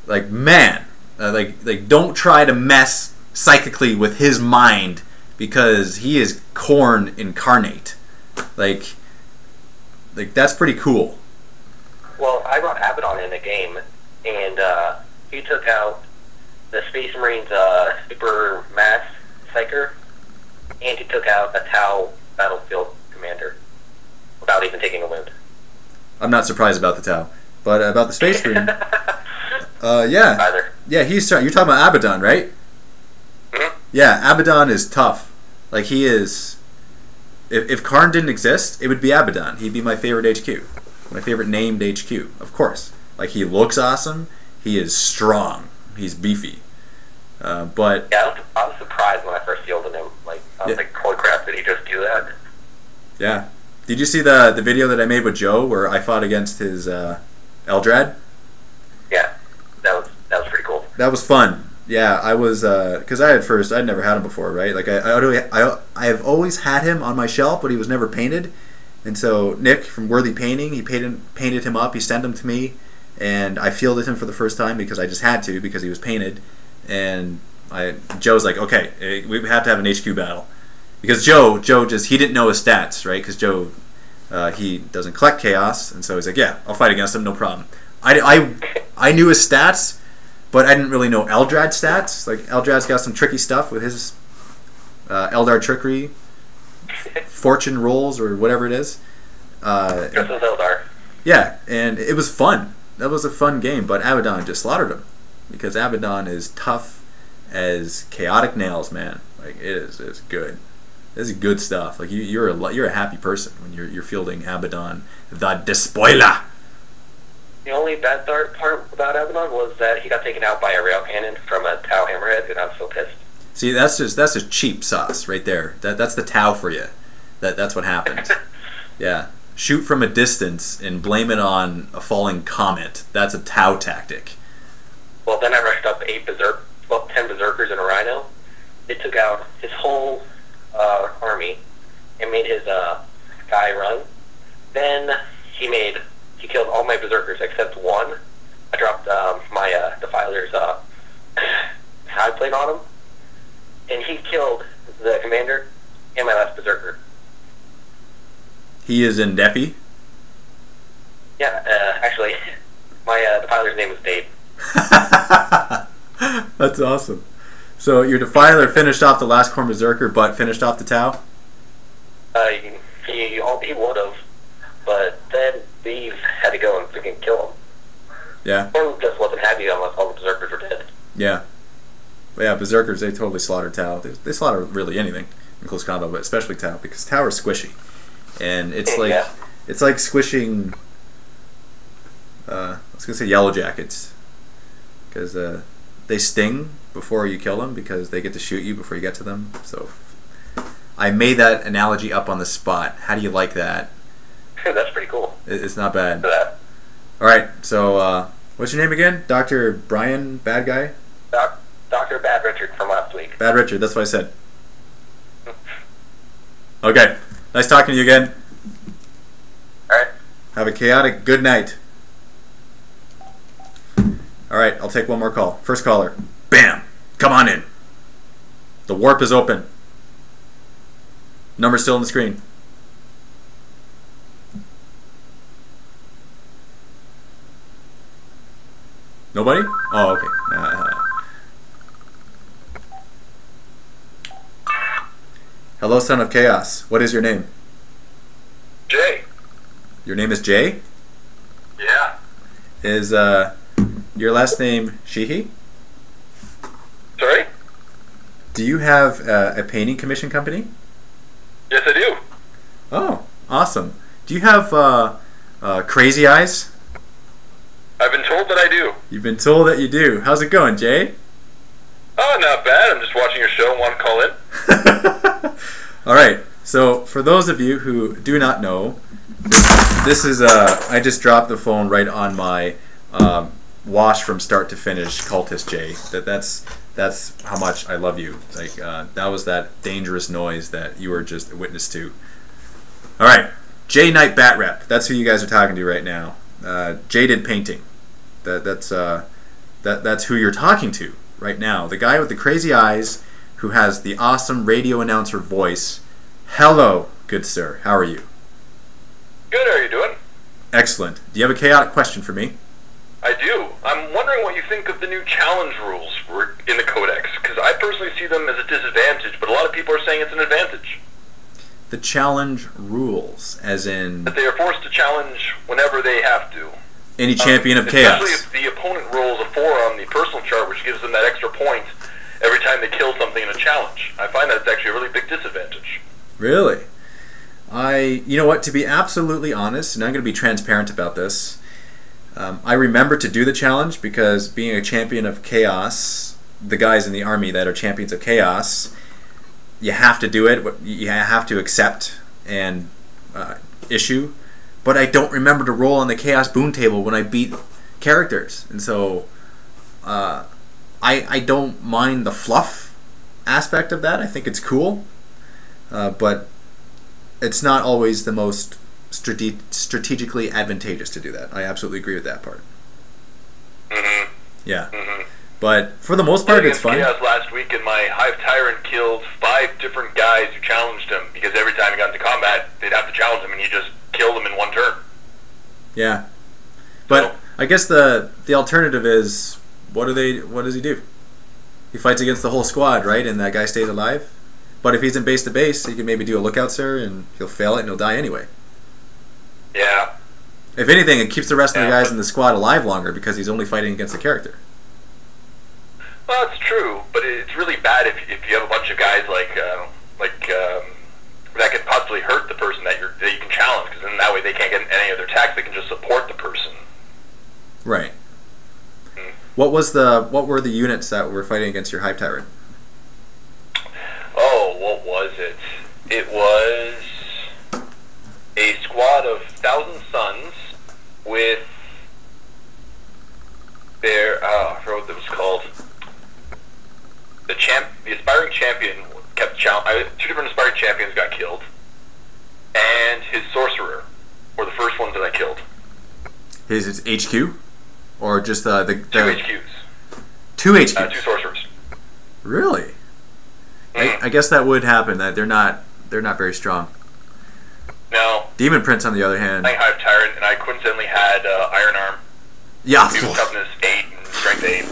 Like man, like don't try to mess psychically with his mind, because he is Khorne incarnate. Like that's pretty cool. Well, I brought Abaddon in the game, and he took out the Space Marines super mass psyker, and he took out a Tau battlefield commander without even taking a wound. I'm not surprised about the Tau, but about the Space Marine, yeah, he's you're talking about Abaddon, right? Mm-hmm. Yeah, Abaddon is tough. Like, he is. If Karn didn't exist, it would be Abaddon. He'd be my favorite HQ, my favorite named HQ, of course. Like, he looks awesome. He is strong. He's beefy. But yeah, I was surprised when I first fielded him. Like, I was like, holy crap, did he just do that? Yeah. Did you see the video that I made with Joe where I fought against his Eldrad? Yeah, that was pretty cool. That was fun. Yeah, I was, because I'd never had him before, right? Like, I have always had him on my shelf, but he was never painted. And so Nick from Worthy Painting, he painted him up, he sent him to me, and I fielded him for the first time because I just had to, because he was painted. And Joe's like, okay, we have to have an HQ battle. Because Joe just, he didn't know his stats, right? Because Joe, he doesn't collect chaos, and so he's like, yeah, I'll fight against him, no problem. I knew his stats, but I didn't really know Eldrad's stats. Like, Eldrad's got some tricky stuff with his Eldar trickery, fortune rolls, or whatever it is. This is Eldar. Yeah, and it was fun. That was a fun game, but Abaddon just slaughtered him. Because Abaddon is tough as chaotic nails, man. Like, it's good. This is good stuff. Like, you're a happy person when you're fielding Abaddon, the Despoiler. The only bad part about Abaddon was that he got taken out by a rail cannon from a Tau Hammerhead, and I'm so pissed. See, that's just cheap sauce right there. That's the Tau for you. That's what happened. Yeah, shoot from a distance and blame it on a falling comet. That's a Tau tactic. Well, then I rushed up 10 berserkers and a rhino. It took out his whole army and made his guy run. Then he killed all my berserkers except one. I dropped my Defiler's side plate on him, and he killed the commander and my last berserker. He is in Deppy? Yeah, actually, my Defiler's name is Dave. That's awesome. So your Defiler finished off the last Khorne Berserker, but finished off the Tau? He would have, but then Beeve had to go and freaking kill him. Yeah. Khorne just wasn't happy unless all the Berserkers were dead. Yeah. But yeah, Berserkers, they totally slaughter Tau. They slaughter really anything in close combat, but especially Tau, because Tau are squishy. And it's like, yeah. It's like squishing, I was going to say Yellow Jackets, because they sting before you kill them, because they get to shoot you before you get to them. So I made that analogy up on the spot. How do you like that? That's pretty cool. It's not bad. Alright, so what's your name again? Dr. Brian, bad guy? Dr. Bad Richard from last week. Bad Richard, that's what I said. Okay, nice talking to you again. Alright. Have a chaotic good night. Alright, I'll take one more call. First caller. Bam! Come on in. The warp is open. Number's still on the screen. Nobody? Oh, okay. Hello, son of chaos. What is your name? Jay. Your name is Jay? Yeah. Is your last name Sheehy? Sorry? Do you have a painting commission company? Yes, I do. Oh, awesome. Do you have crazy eyes? I've been told that I do. You've been told that you do. How's it going, Jay? Oh, not bad. I'm just watching your show and want to call in. All right. So, for those of you who do not know, this is I just dropped the phone right on my wash from start to finish, Cultist Jay. That's how much I love you. Like that was that dangerous noise that you were just a witness to. All right, Jay Knight Bat Rep. That's who you guys are talking to right now. Jay did painting. That's who you're talking to right now. The guy with the crazy eyes, who has the awesome radio announcer voice. Hello, good sir. How are you? Good, how are you doing? Excellent. Do you have a chaotic question for me? I do. I'm wondering what you think of the new challenge rules in the Codex, because I personally see them as a disadvantage, but a lot of people are saying it's an advantage. The challenge rules, as in That they are forced to challenge whenever they have to. any champion of Especially chaos. if the opponent rolls a 4 on the personal chart, which gives them that extra point every time they kill something in a challenge. I find that it's actually a really big disadvantage. Really? You know what, to be absolutely honest, and I'm going to be transparent about this, I remember to do the challenge because being a champion of chaos, the guys in the army that are champions of chaos, you have to do it, you have to accept and issue, but I don't remember to roll on the chaos boon table when I beat characters, and so I don't mind the fluff aspect of that. I think it's cool, but it's not always the most strategically advantageous to do that. I absolutely agree with that part. Mm-hmm. Yeah. Mm-hmm. But for the most part, it's fun. Chaos last week, and my Hive Tyrant killed 5 different guys who challenged him, because every time he got into combat, they'd have to challenge him, and he just killed them in one turn. Yeah. But I guess the alternative is, what does he do? He fights against the whole squad, right? And that guy stays alive? But if he's in base to base, he can maybe do a lookout, sir, and he'll fail it and he'll die anyway. Yeah. If anything, it keeps the rest of the guys in the squad alive longer because he's only fighting against the character. Well, that's true, but it's really bad if you have a bunch of guys that could possibly hurt the person that you can challenge, because then that way they can't get any other attacks. They can just support the person. Right. Hmm. What were the units that were fighting against your Hive Tyrant? Oh, what was it? It was a squad of 1,000 Suns with their I forgot what it was called. The aspiring champion kept challenging. 2 different aspiring champions got killed, and his sorcerer were the first ones that I killed. His HQ, or just the 2 HQs. 2 HQs. 2 sorcerers. Really? Mm. I guess that would happen. That they're not very strong. No. Demon Prince, on the other hand. I Hive Tyrant, and I coincidentally had Iron Arm. Yeah. He was toughness 8 and strength 8.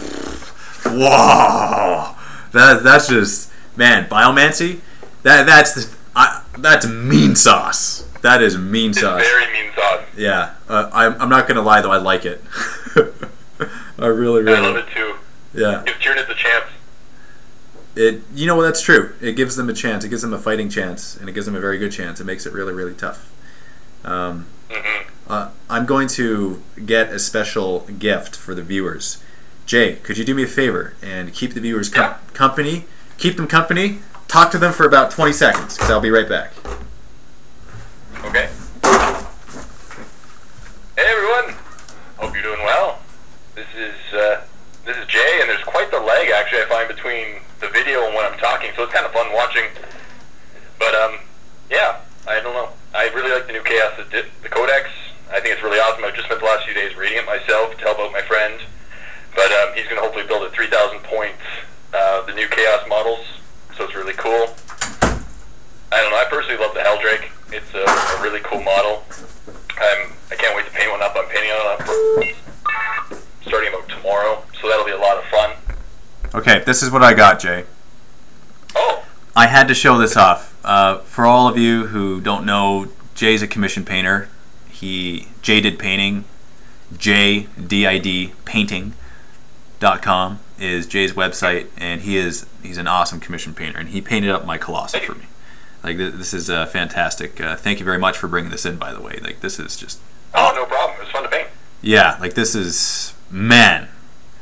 Whoa. That's just, man, biomancy. That's mean sauce. That is mean sauce. It's very mean sauce. Yeah. I'm not gonna lie though. I like it. I really. I love it too. Yeah. Give Tyranids a chance. You know what? That's true. It gives them a chance. It gives them a fighting chance, and it gives them a very good chance. It makes it really, really tough. I'm going to get a special gift for the viewers. Jay, could you do me a favor and keep the viewers company? Keep them company. Talk to them for about 20 seconds, because I'll be right back. Okay. Hey everyone. Hope you're doing well. This is Jay, and there's quite the lag actually I find between the video and when I'm talking, so it's kind of fun watching. But yeah, I don't know. I really like the new chaos, the Codex. I think it's really awesome. I've just spent the last few days reading it myself to help out my friend. But he's going to hopefully build at 3,000 points the new Chaos models, so it's really cool. I don't know, I personally love the Helldrake. It's a really cool model. I can't wait to paint one up. I'm painting one up starting about tomorrow, so that'll be a lot of fun. Okay, this is what I got, Jay. Oh! I had to show this off. For all of you who don't know, Jay's a commission painter. Jay did painting. JDID painting.com is Jay's website, and he's an awesome commission painter, and he painted up my Colossal for me. Like, this is fantastic. Thank you very much for bringing this in, by the way. Like, this is just... Oh, no problem. It was fun to paint. Yeah, like, this is... Man.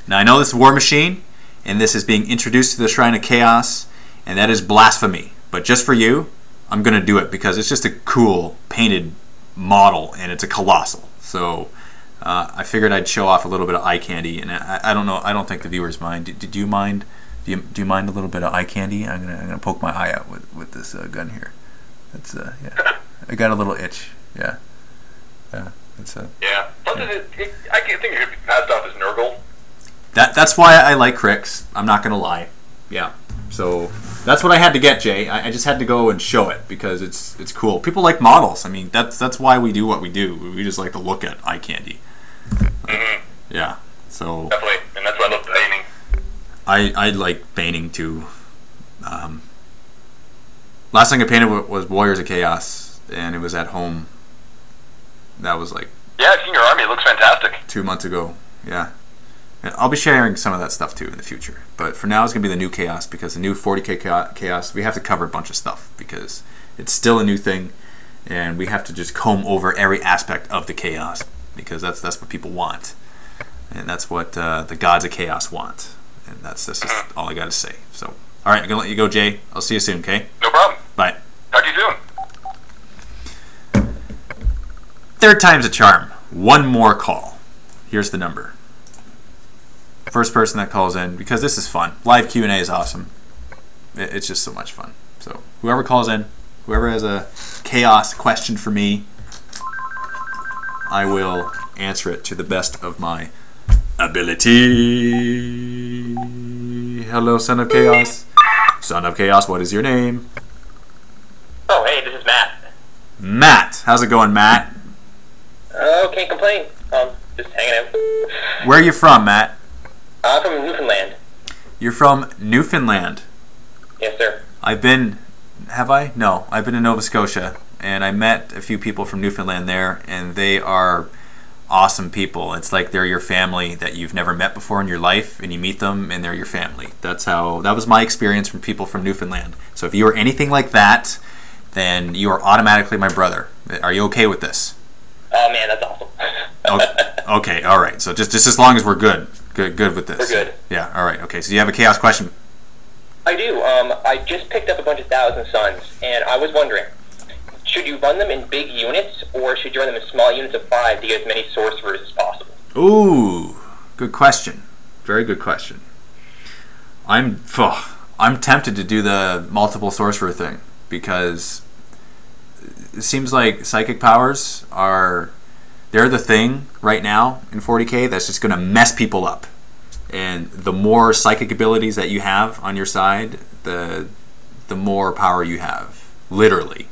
Now, I know this is War Machine, and this is being introduced to the Shrine of Chaos, and that is blasphemy. But just for you, I'm going to do it, because it's just a cool, painted model, and it's a Colossal. So, I figured I'd show off a little bit of eye candy, and I don't know, I don't think the viewers mind. Do you mind? Do you mind a little bit of eye candy? I'm gonna poke my eye out with this gun here. That's yeah. I got a little itch. Yeah. It's yeah. I think it could be passed off as Nurgle. That's why I like Cricks. I'm not gonna lie. Yeah. So that's what I had to get, Jay. I just had to go and show it because it's cool. People like models. I mean, that's why we do what we do. We just like to look at eye candy. Mm-hmm. Yeah. So definitely, and that's why I love painting. I like painting too. Last thing I painted was Warriors of Chaos, and it was at home. That was like... Yeah, I've seen your army. It looks fantastic. 2 months ago. Yeah. And I'll be sharing some of that stuff too in the future. But for now, it's going to be the new Chaos, because the new 40k Chaos, we have to cover a bunch of stuff because it's still a new thing, and we have to just comb over every aspect of the Chaos because that's what people want. And that's what the gods of Chaos want. And that's just all I got to say. So, all right, I'm going to let you go, Jay. I'll see you soon, okay? No problem. Bye. Talk to you soon. Third time's a charm. One more call. Here's the number. First person that calls in, because this is fun. Live Q&A is awesome. It's just so much fun. So, whoever calls in, whoever has a Chaos question for me, I will answer it to the best of my ability. Hello, Son of Chaos. Son of Chaos, what is your name? Oh, hey, this is Matt. Matt. How's it going, Matt? Oh, can't complain. Just hanging out. Where are you from, Matt? I'm from Newfoundland. You're from Newfoundland? Yes, sir. I've been... Have I? No. I've been in Nova Scotia, and I met a few people from Newfoundland there, and they are awesome people. It's like they're your family that you've never met before in your life, and you meet them, and they're your family. That was my experience from people from Newfoundland. So if you are anything like that, then you are automatically my brother. Are you okay with this? Oh, man, that's awesome. Okay, all right. So just as long as we're good with this. We're good. Yeah, all right. Okay, so you have a Chaos question? I do. I just picked up a bunch of Thousand Suns, and I was wondering, should you run them in big units, or should you run them in small units of 5 to get as many sorcerers as possible? Ooh, good question. Very good question. I'm tempted to do the multiple sorcerer thing, because it seems like psychic powers they're the thing right now in 40k that's just going to mess people up. And the more psychic abilities that you have on your side, the more power you have, literally.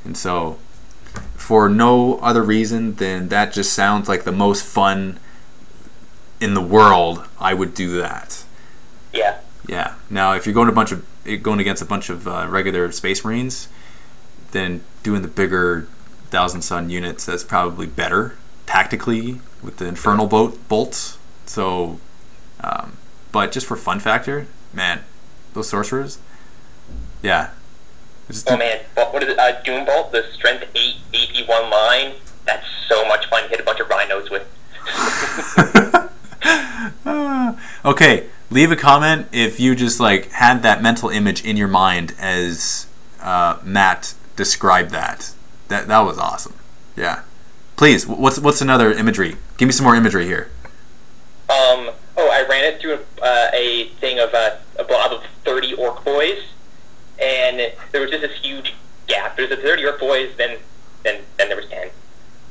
And so, for no other reason than that just sounds like the most fun in the world, I would do that. Yeah. Yeah. Now, if you're going against a bunch of regular Space Marines, then doing the bigger Thousand Sun units, that's probably better tactically with the Infernal bolts. So, but just for fun factor, man, those sorcerers, yeah. Oh man, what is it? Doom Bolt, the strength 8 AP1 line. That's so much fun to hit a bunch of rhinos with. Okay, leave a comment if you just like had that mental image in your mind as Matt described that. That was awesome. Yeah. Please, what's another imagery? Give me some more imagery here. I ran it through a thing of a blob of 30 orc boys, and there was just this huge gap. There's a 30 orc boys, then there was 10,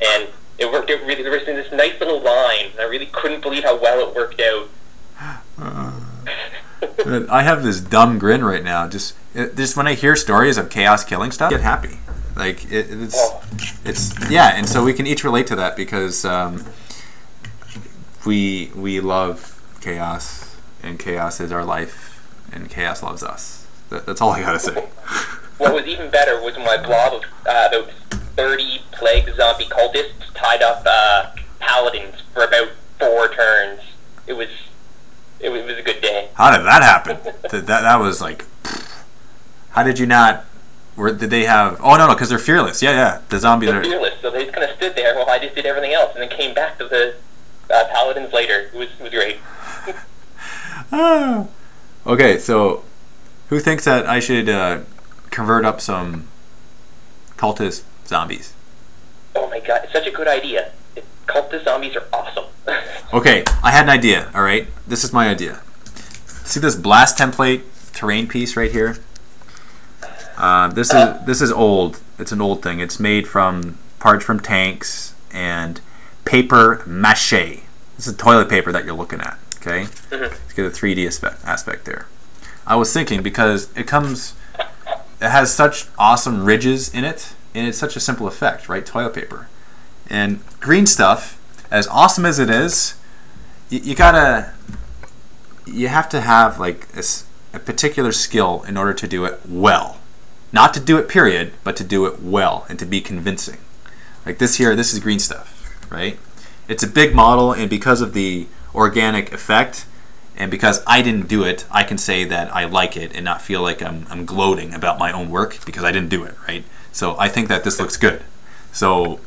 and It worked out really. There was this nice little line, and I really couldn't believe how well it worked out. I have this dumb grin right now. Just when I hear stories of chaos killing stuff, I get happy. Like it's yeah, and so we can each relate to that because we love chaos, and chaos is our life, and chaos loves us. That's all I gotta say. What was even better was my blob of about 30 plague zombie cultists tied up paladins for about 4 turns. It was a good day. How did that happen? that was like, how did you not? Did they have? Oh no, because they're fearless. Yeah. The zombies They're fearless, so they just kind of stood there while I just did everything else, and then came back to the paladins later. It was great. Okay, so who thinks that I should convert up some cultist zombies? Oh my god, it's such a good idea. Cultist zombies are awesome. Okay, I had an idea. All right, this is my idea. See this blast template terrain piece right here? This is old. It's an old thing. It's made from parts from tanks and paper mache. This is toilet paper that you're looking at. Okay, let's get a 3D aspect there. I was thinking because it has such awesome ridges in it, and it's such a simple effect, right? Toilet paper and green stuff. As awesome as it is, you have to have like a particular skill in order to do it well. Not to do it period, but to do it well and to be convincing. Like this here, this is green stuff, right? It's a big model, and because of the organic effect, and because I didn't do it, I can say that I like it and not feel like I'm gloating about my own work because I didn't do it, right? So I think that this looks good. So,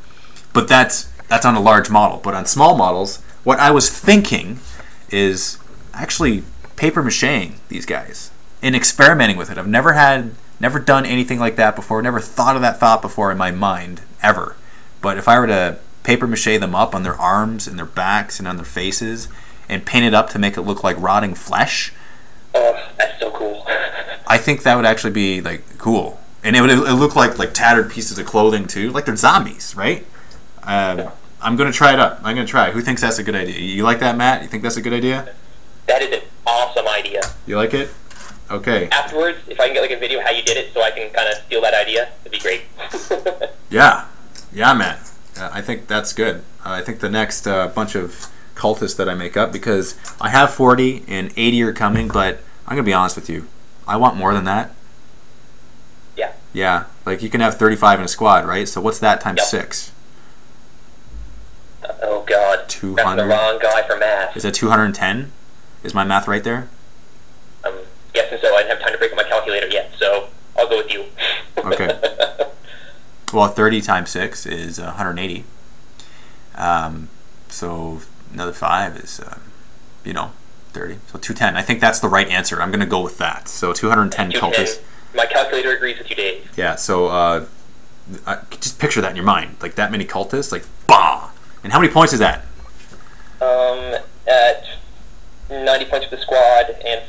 but that's on a large model. But on small models, what I was thinking is actually paper macheing these guys and experimenting with it. I've never done anything like that before, never thought of that thought before in my mind, ever. But if I were to paper mache them up on their arms and their backs and on their faces and paint it up to make it look like rotting flesh. Oh, that's so cool. I think that would actually be like cool. And it would look like tattered pieces of clothing too. Like they're zombies, right? I'm going to try it up. I'm going to try it. Who thinks that's a good idea? You like that, Matt? You think that's a good idea? That is an awesome idea. You like it? Okay. Afterwards, if I can get like a video of how you did it so I can kind of steal that idea, it'd be great. Yeah, Matt. I think that's good. I think the next bunch of cultists that I make up, because I have 40 and 80 are coming, but I'm going to be honest with you. I want more than that. Yeah. Yeah, like you can have 35 in a squad, right? So what's that times Yep. 6? Oh god. 200. That's the wrong guy for math. Is that 210? Is my math right there? I'm guessing so. I didn't have time to break up my calculator yet, so I'll go with you. Okay. Well, 30 times 6 is 180. So another 5 is, 30. So 210. I think that's the right answer. I'm going to go with that. So 210 cultists. My calculator agrees with you, Dave. Yeah, so just picture that in your mind. Like that many cultists, like, bah! And how many points is that? At 90 points for the squad and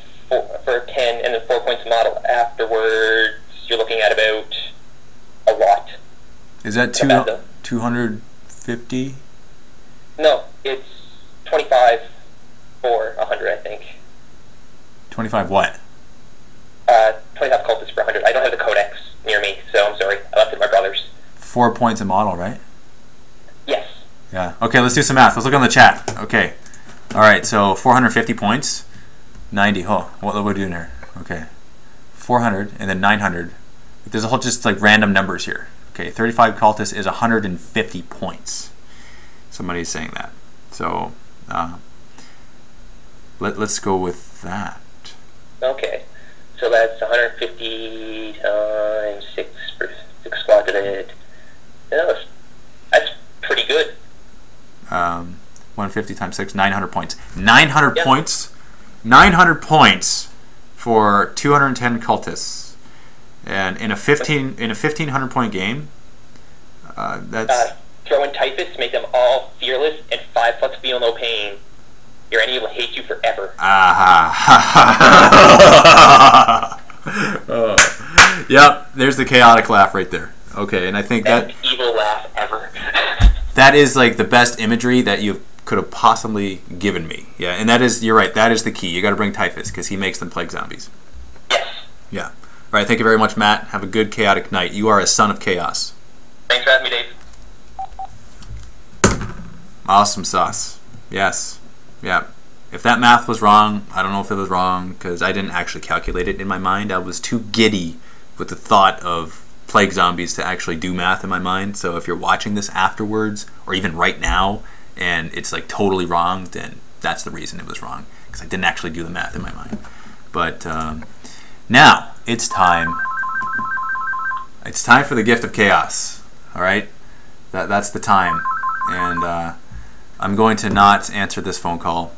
for 10, and then 4 points a model. Afterwards, you're looking at about a lot. Is that 250? No, it's 25 for 100, I think. 25 what? 25 cultists for 100. I don't have the codex near me, so I'm sorry. I left it at my brother's. 4 points a model, right? Yes. Yeah. Okay, let's do some math. Let's look on the chat. Okay. All right, so 450 points. 90. Oh, what are we doing here? Okay. 400 and then 900. There's a whole just like random numbers here. Okay, 35 cultists is 150 points. Somebody's saying that. So let's go with that. Okay. So that's 150 times 6 for 6 squad divided. Yeah, that's pretty good. 150 times 6, 900 points. 900 Yep. points. 900 points for 210 cultists. And in a 1500 point game, that's Throw in typhus, make them all fearless, and 5 plus feel no pain. Your enemy will hate you forever. Yep, there's the chaotic laugh right there. Okay, and I think Best evil laugh ever. that is like the best imagery that you could have possibly given me. Yeah, and that is, you're right, that is the key. You got to bring Typhus because he makes them plague zombies. Yes. Yeah. All right, thank you very much, Matt. Have a good chaotic night. You are a son of chaos. Thanks for having me, Dave. Awesome sauce. Yes. Yeah. If that math was wrong, I don't know if it was wrong because I didn't actually calculate it in my mind. I was too giddy with the thought of plague zombies to actually do math in my mind. So if you're watching this afterwards or even right now and it's like totally wrong, then that's the reason it was wrong because I didn't actually do the math in my mind. But now it's time. It's time for the gift of chaos. All right, that's the time, and I'm going to not answer this phone call,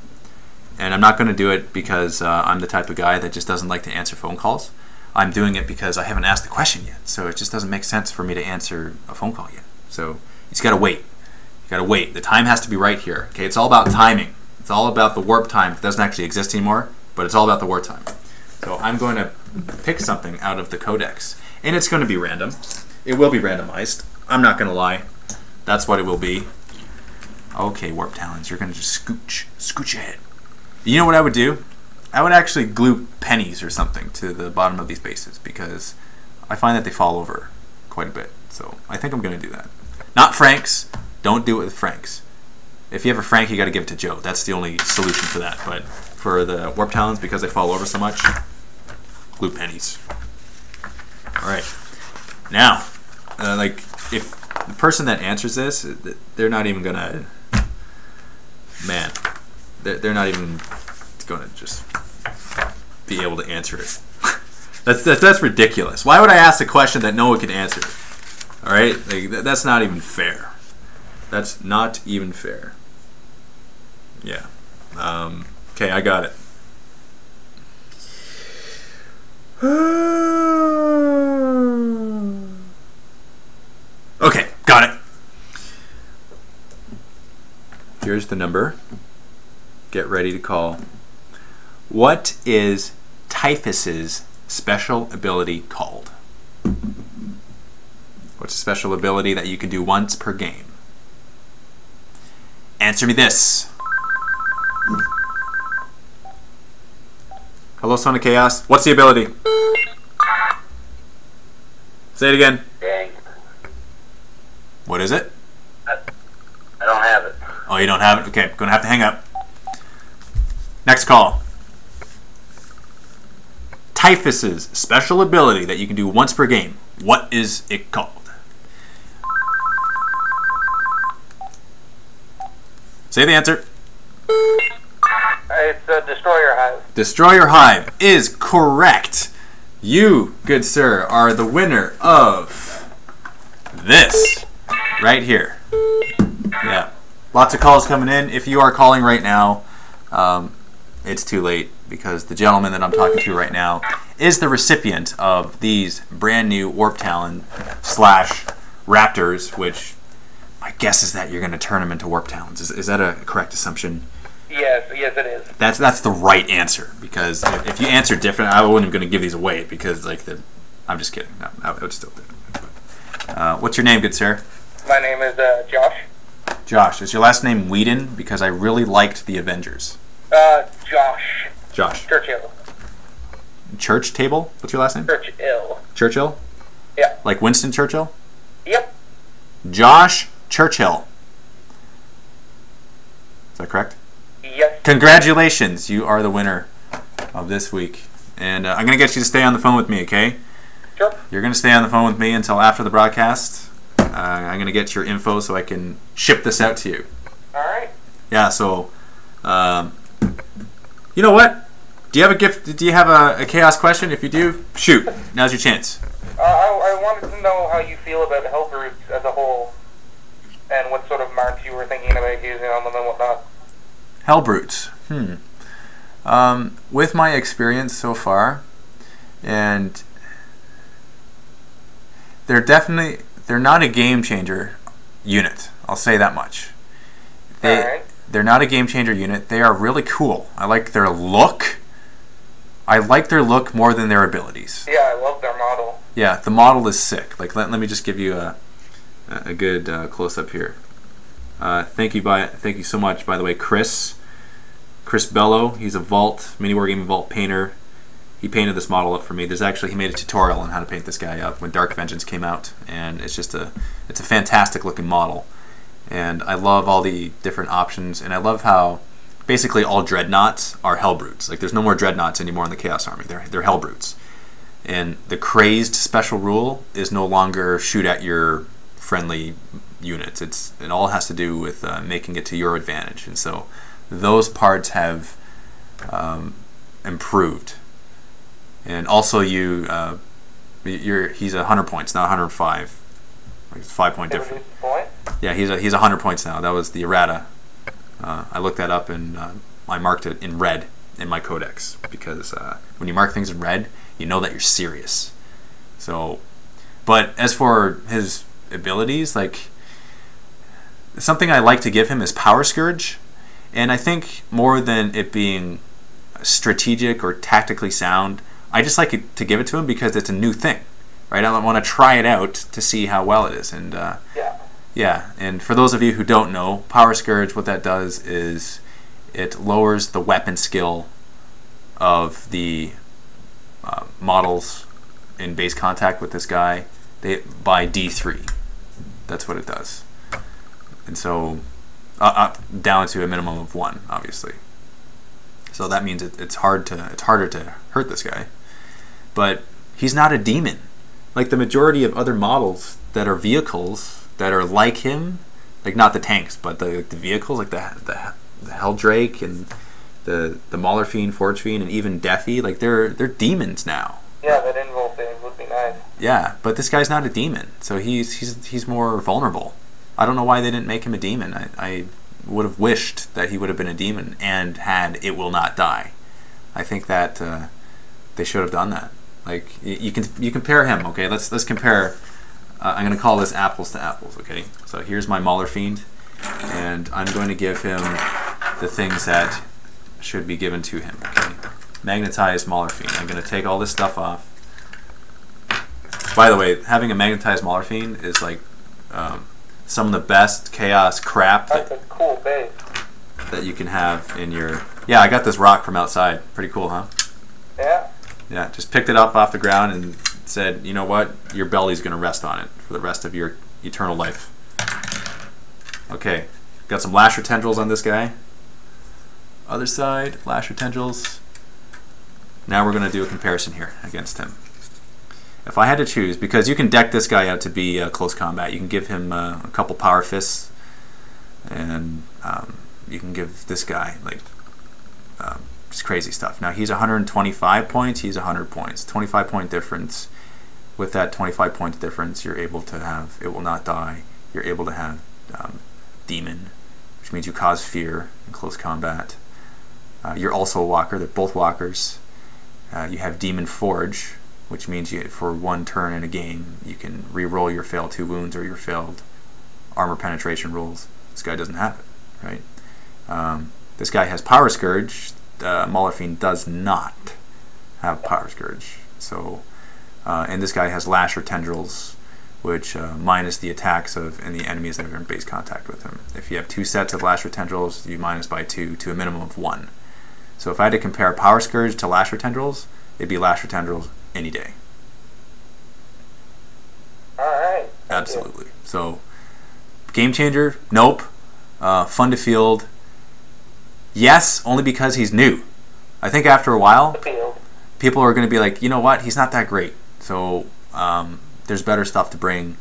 and I'm not going to do it because I'm the type of guy that just doesn't like to answer phone calls. I'm doing it because I haven't asked the question yet, so it just doesn't make sense for me to answer a phone call yet. So you just got to wait. You got to wait. The time has to be right here. Okay, it's all about timing. It's all about the warp time. It doesn't actually exist anymore, but it's all about the warp time. So I'm going to pick something out of the codex, and it's going to be random. It will be randomized. I'm not going to lie. That's what it will be. Okay, Warp Talons, you're going to just scooch ahead. You know what I would do? I would actually glue pennies or something to the bottom of these bases because I find that they fall over quite a bit. So I think I'm going to do that. Not Franks. Don't do it with Franks. If you have a Frank, you got to give it to Joe. That's the only solution for that. But for the Warp Talons, because they fall over so much, glue pennies. All right. Now, like, if the person that answers this, they're not even gonna, man, they're not even gonna just be able to answer it. that's ridiculous. Why would I ask a question that no one could answer? All right, like, that's not even fair. That's not even fair. Yeah. Okay, I got it. Okay, got it. Here's the number. Get ready to call. What is Typhus's special ability called? What's a special ability that you can do once per game? Answer me this. Hello, Son of Chaos. What's the ability? Say it again. Dang. What is it? I don't have it. Oh, you don't have it? Okay, gonna have to hang up. Next call. Typhus's special ability that you can do once per game. What is it called? Say the answer. It's a Destroyer Hive. Destroyer Hive is correct. You, good sir, are the winner of this right here. Yeah. Lots of calls coming in. If you are calling right now, it's too late because the gentleman that I'm talking to right now is the recipient of these brand new Warp Talon / Raptors, which my guess is that you're going to turn them into Warp Talons. Is that a correct assumption? Yes, it is. That's the right answer, because if you answer different, I wasn't going to give these away because I'm just kidding. No, I would still do it. What's your name, good sir? My name is Josh. Josh. Is your last name Whedon? Because I really liked the Avengers. Josh. Josh. Churchill. Church Table? What's your last name? Churchill. Churchill? Yeah. Like Winston Churchill? Yep. Josh Churchill. Is that correct? Yes. Congratulations, you are the winner of this week. And I'm going to get you to stay on the phone with me, okay? Sure. You're going to stay on the phone with me until after the broadcast. I'm going to get your info so I can ship this out to you. All right. Yeah, so, you know what? Do you have a gift? Do you have a chaos question? If you do, shoot. Now's your chance. I wanted to know how you feel about Hellbrutes as a whole, and what sort of marks you were thinking about using on them and whatnot. Hellbrutes. With my experience so far, and they're not a game changer unit. I'll say that much. They're not a game changer unit. They are really cool. I like their look. I like their look more than their abilities. Yeah, I love their model. Yeah, the model is sick. Like let me just give you a good close up here. Thank you so much, by the way, Chris Bello. He's a Vault Mini Wargaming Vault painter. He painted this model up for me. He made a tutorial on how to paint this guy up when Dark Vengeance came out, and it's a fantastic looking model. And I love all the different options, and I love how basically all dreadnoughts are Hellbrutes. Like, there's no more dreadnoughts anymore in the Chaos Army. They're Hellbrutes. And the crazed special rule is no longer shoot at your friendly units. It all has to do with making it to your advantage, and so those parts have improved. And also, he's 100 points, not 105. Like, it's 5-point difference. Yeah, he's 100 points now. That was the errata. I looked that up, and I marked it in red in my codex, because when you mark things in red, you know that you're serious. So, but as for his abilities, like, something I like to give him is Power Scourge, and I think more than it being strategic or tactically sound, I just like to give it to him because it's a new thing, right? I want to try it out to see how well it is, and yeah. And for those of you who don't know, Power Scourge, what that does is it lowers the weapon skill of the models in base contact with this guy by D3. That's what it does. And so down to a minimum of 1, obviously. So that means it's harder to hurt this guy. But he's not a demon. Like the majority of other models that are vehicles that are like him, like not the tanks, but the vehicles, like the Helldrake and the Mauler Fiend, Forge Fiend, and even Deathy, like they're demons now. Yeah, that invul thing would be nice. Yeah, but this guy's not a demon, so he's more vulnerable. I don't know why they didn't make him a demon. I would have wished that he would have been a demon and had It Will Not Die. I think that they should have done that. Like you compare him. Okay, let's compare. I'm going to call this apples to apples. Okay, so here's my Mauler Fiend, and I'm going to give him the things that should be given to him. Okay, magnetized Mauler Fiend. I'm going to take all this stuff off. By the way, having a magnetized Mauler Fiend is like some of the best chaos crap That's a cool base that you can have in your... Yeah, I got this rock from outside. Pretty cool, huh? Yeah. Yeah, just picked it up off the ground and said, you know what? Your belly's going to rest on it for the rest of your eternal life. Okay, got some Lasher Tendrils on this guy. Other side, Lasher Tendrils. Now we're going to do a comparison here against him. If I had to choose, because you can deck this guy out to be close combat, you can give him a couple power fists, and you can give this guy like just crazy stuff. Now he's 125 points, he's 100 points, 25-point difference. With that 25-point difference, you're able to have It Will Not Die. You're able to have Demon, which means you cause fear in close combat. You're also a walker. They're both walkers. You have Demon Forge, which means for one turn in a game, you can re-roll your failed 2 wounds or your failed armor penetration rolls. This guy doesn't have it, right? This guy has Power Scourge. Mauler Fiend does not have Power Scourge. So, and this guy has Lasher Tendrils, which minus the attacks of any enemies that are in base contact with him. If you have 2 sets of Lasher Tendrils, you minus by 2 to a minimum of 1. So if I had to compare Power Scourge to Lasher Tendrils, it'd be Lasher Tendrils any day. Alright. Absolutely. So, game changer? Nope. Fun to field? Yes, only because he's new. I think after a while, people are going to be like, you know what, he's not that great. So, there's better stuff to bring.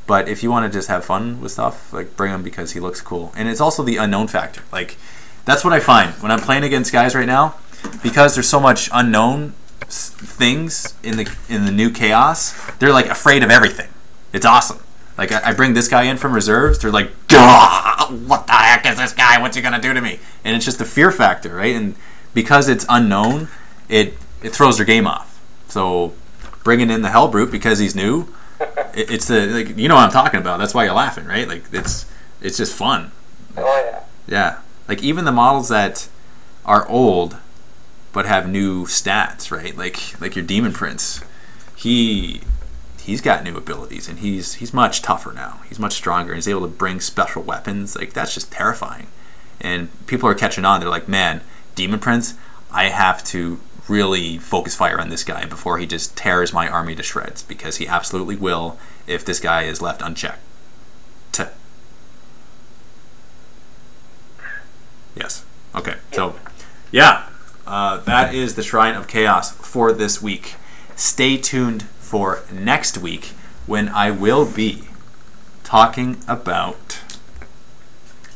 But if you want to just have fun with stuff, like, bring him because he looks cool. And it's also the unknown factor. Like, that's what I find when I'm playing against guys right now, because there's so much unknown things in the new chaos. They're like afraid of everything. It's awesome. Like I bring this guy in from reserves. They're like, what the heck is this guy? What's he gonna do to me? And it's just the fear factor, right? And because it's unknown, it throws their game off. So bringing in the Hellbrute because he's new, it's the like you know what I'm talking about. That's why you're laughing, right? Like it's just fun. Oh yeah. Yeah. Like even the models that are old but have new stats, right? Like your Demon Prince, he he's got new abilities, and he's much tougher now. He's much stronger. He's able to bring special weapons. Like, that's just terrifying. And people are catching on. They're like, man, Demon Prince, I have to really focus fire on this guy before he just tears my army to shreds, because he absolutely will if this guy is left unchecked. Yes. Okay. So, yeah, that is the Shrine of Chaos for this week. Stay tuned for next week when I will be talking about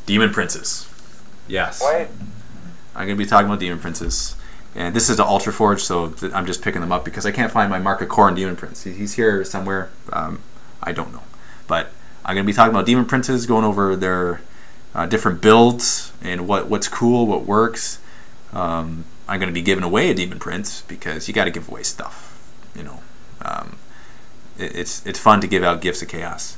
Demon Princes. Yes. What? I'm going to be talking about Demon Princes. And this is the Ultra Forge, so I'm just picking them up because I can't find my Mark of Khorne Demon Prince. He's here somewhere. I don't know. But I'm going to be talking about Demon Princes, going over their different builds and what's cool, what works. I'm going to be giving away a Demon Prince because you got to give away stuff. You know, it's fun to give out gifts of chaos.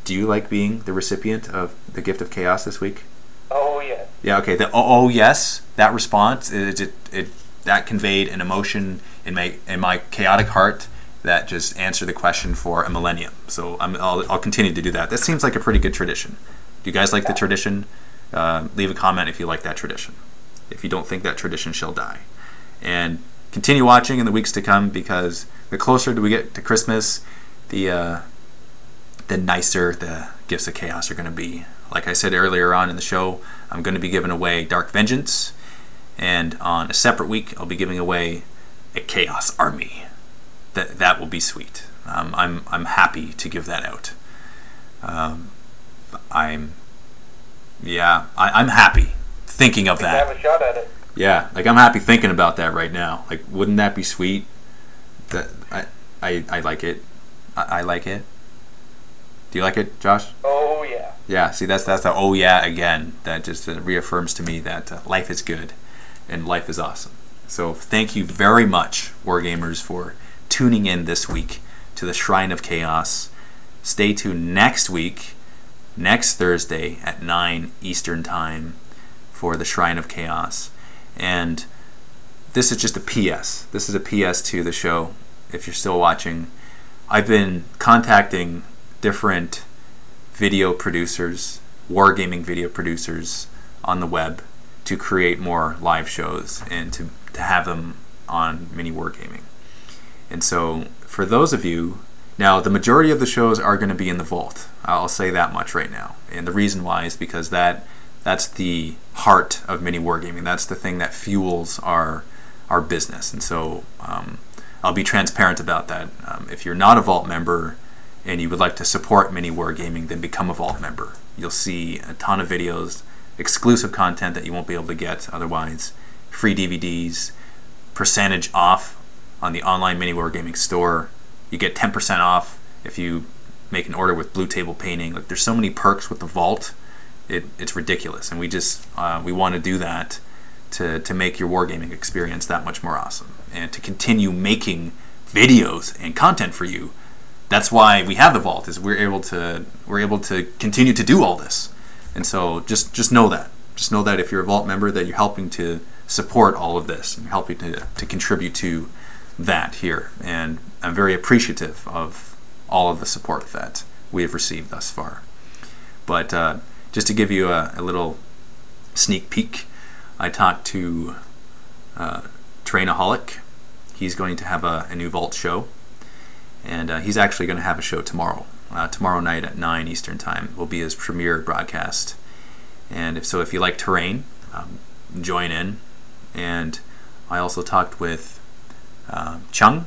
Do you like being the recipient of the gift of chaos this week? Oh, yes. Yeah, okay. The oh yes, that response, that conveyed an emotion in my chaotic heart that just answered the question for a millennium. So I'll continue to do that. That seems like a pretty good tradition. Do you guys like the tradition? Leave a comment if you like that tradition. If you don't think that tradition shall die. And continue watching in the weeks to come, because the closer we get to Christmas, the nicer the gifts of chaos are going to be. Like I said earlier on in the show, I'm going to be giving away Dark Vengeance, and on a separate week, I'll be giving away a Chaos Army. That will be sweet. I'm happy to give that out. I'm happy thinking of that. Have a shot at it. Yeah, like I'm happy thinking about that right now. Like, wouldn't that be sweet? That I like it. I like it. Do you like it, Josh? Oh, yeah. Yeah, see, that's the oh yeah again. That just reaffirms to me that life is good and life is awesome. So thank you very much, Wargamers, for tuning in this week to the Shrine of Chaos. Stay tuned next week, next Thursday at 9 Eastern Time for the Shrine of Chaos. And this is just a PS. This is a PS to the show, if you're still watching. I've been contacting different video producers, wargaming video producers on the web to create more live shows and to have them on Mini Wargaming. And so for those of you, now the majority of the shows are going to be in the vault. I'll say that much right now. And the reason why is because that's the heart of Mini Wargaming. That's the thing that fuels our business. And so I'll be transparent about that. If you're not a vault member and you would like to support Mini Wargaming, then become a vault member. You'll see a ton of videos, exclusive content that you won't be able to get otherwise, free DVDs, percentage off on the online Mini Wargaming store. You get 10% off if you make an order with Blue Table Painting. Like, there's so many perks with the vault. It's ridiculous, and we want to do that to make your wargaming experience that much more awesome, and to continue making videos and content for you. That's why we have the vault, is we're able to continue to do all this. And so just know that. Just know that if you're a vault member, that you're helping to support all of this, and you're helping to contribute to that here. And I'm very appreciative of all of the support that we have received thus far. But just to give you a little sneak peek, I talked to Trainaholic. He's going to have a new vault show. And he's actually going to have a show tomorrow. Tomorrow night at 9 Eastern Time will be his premiere broadcast. And if you like terrain, join in. And I also talked with Chung.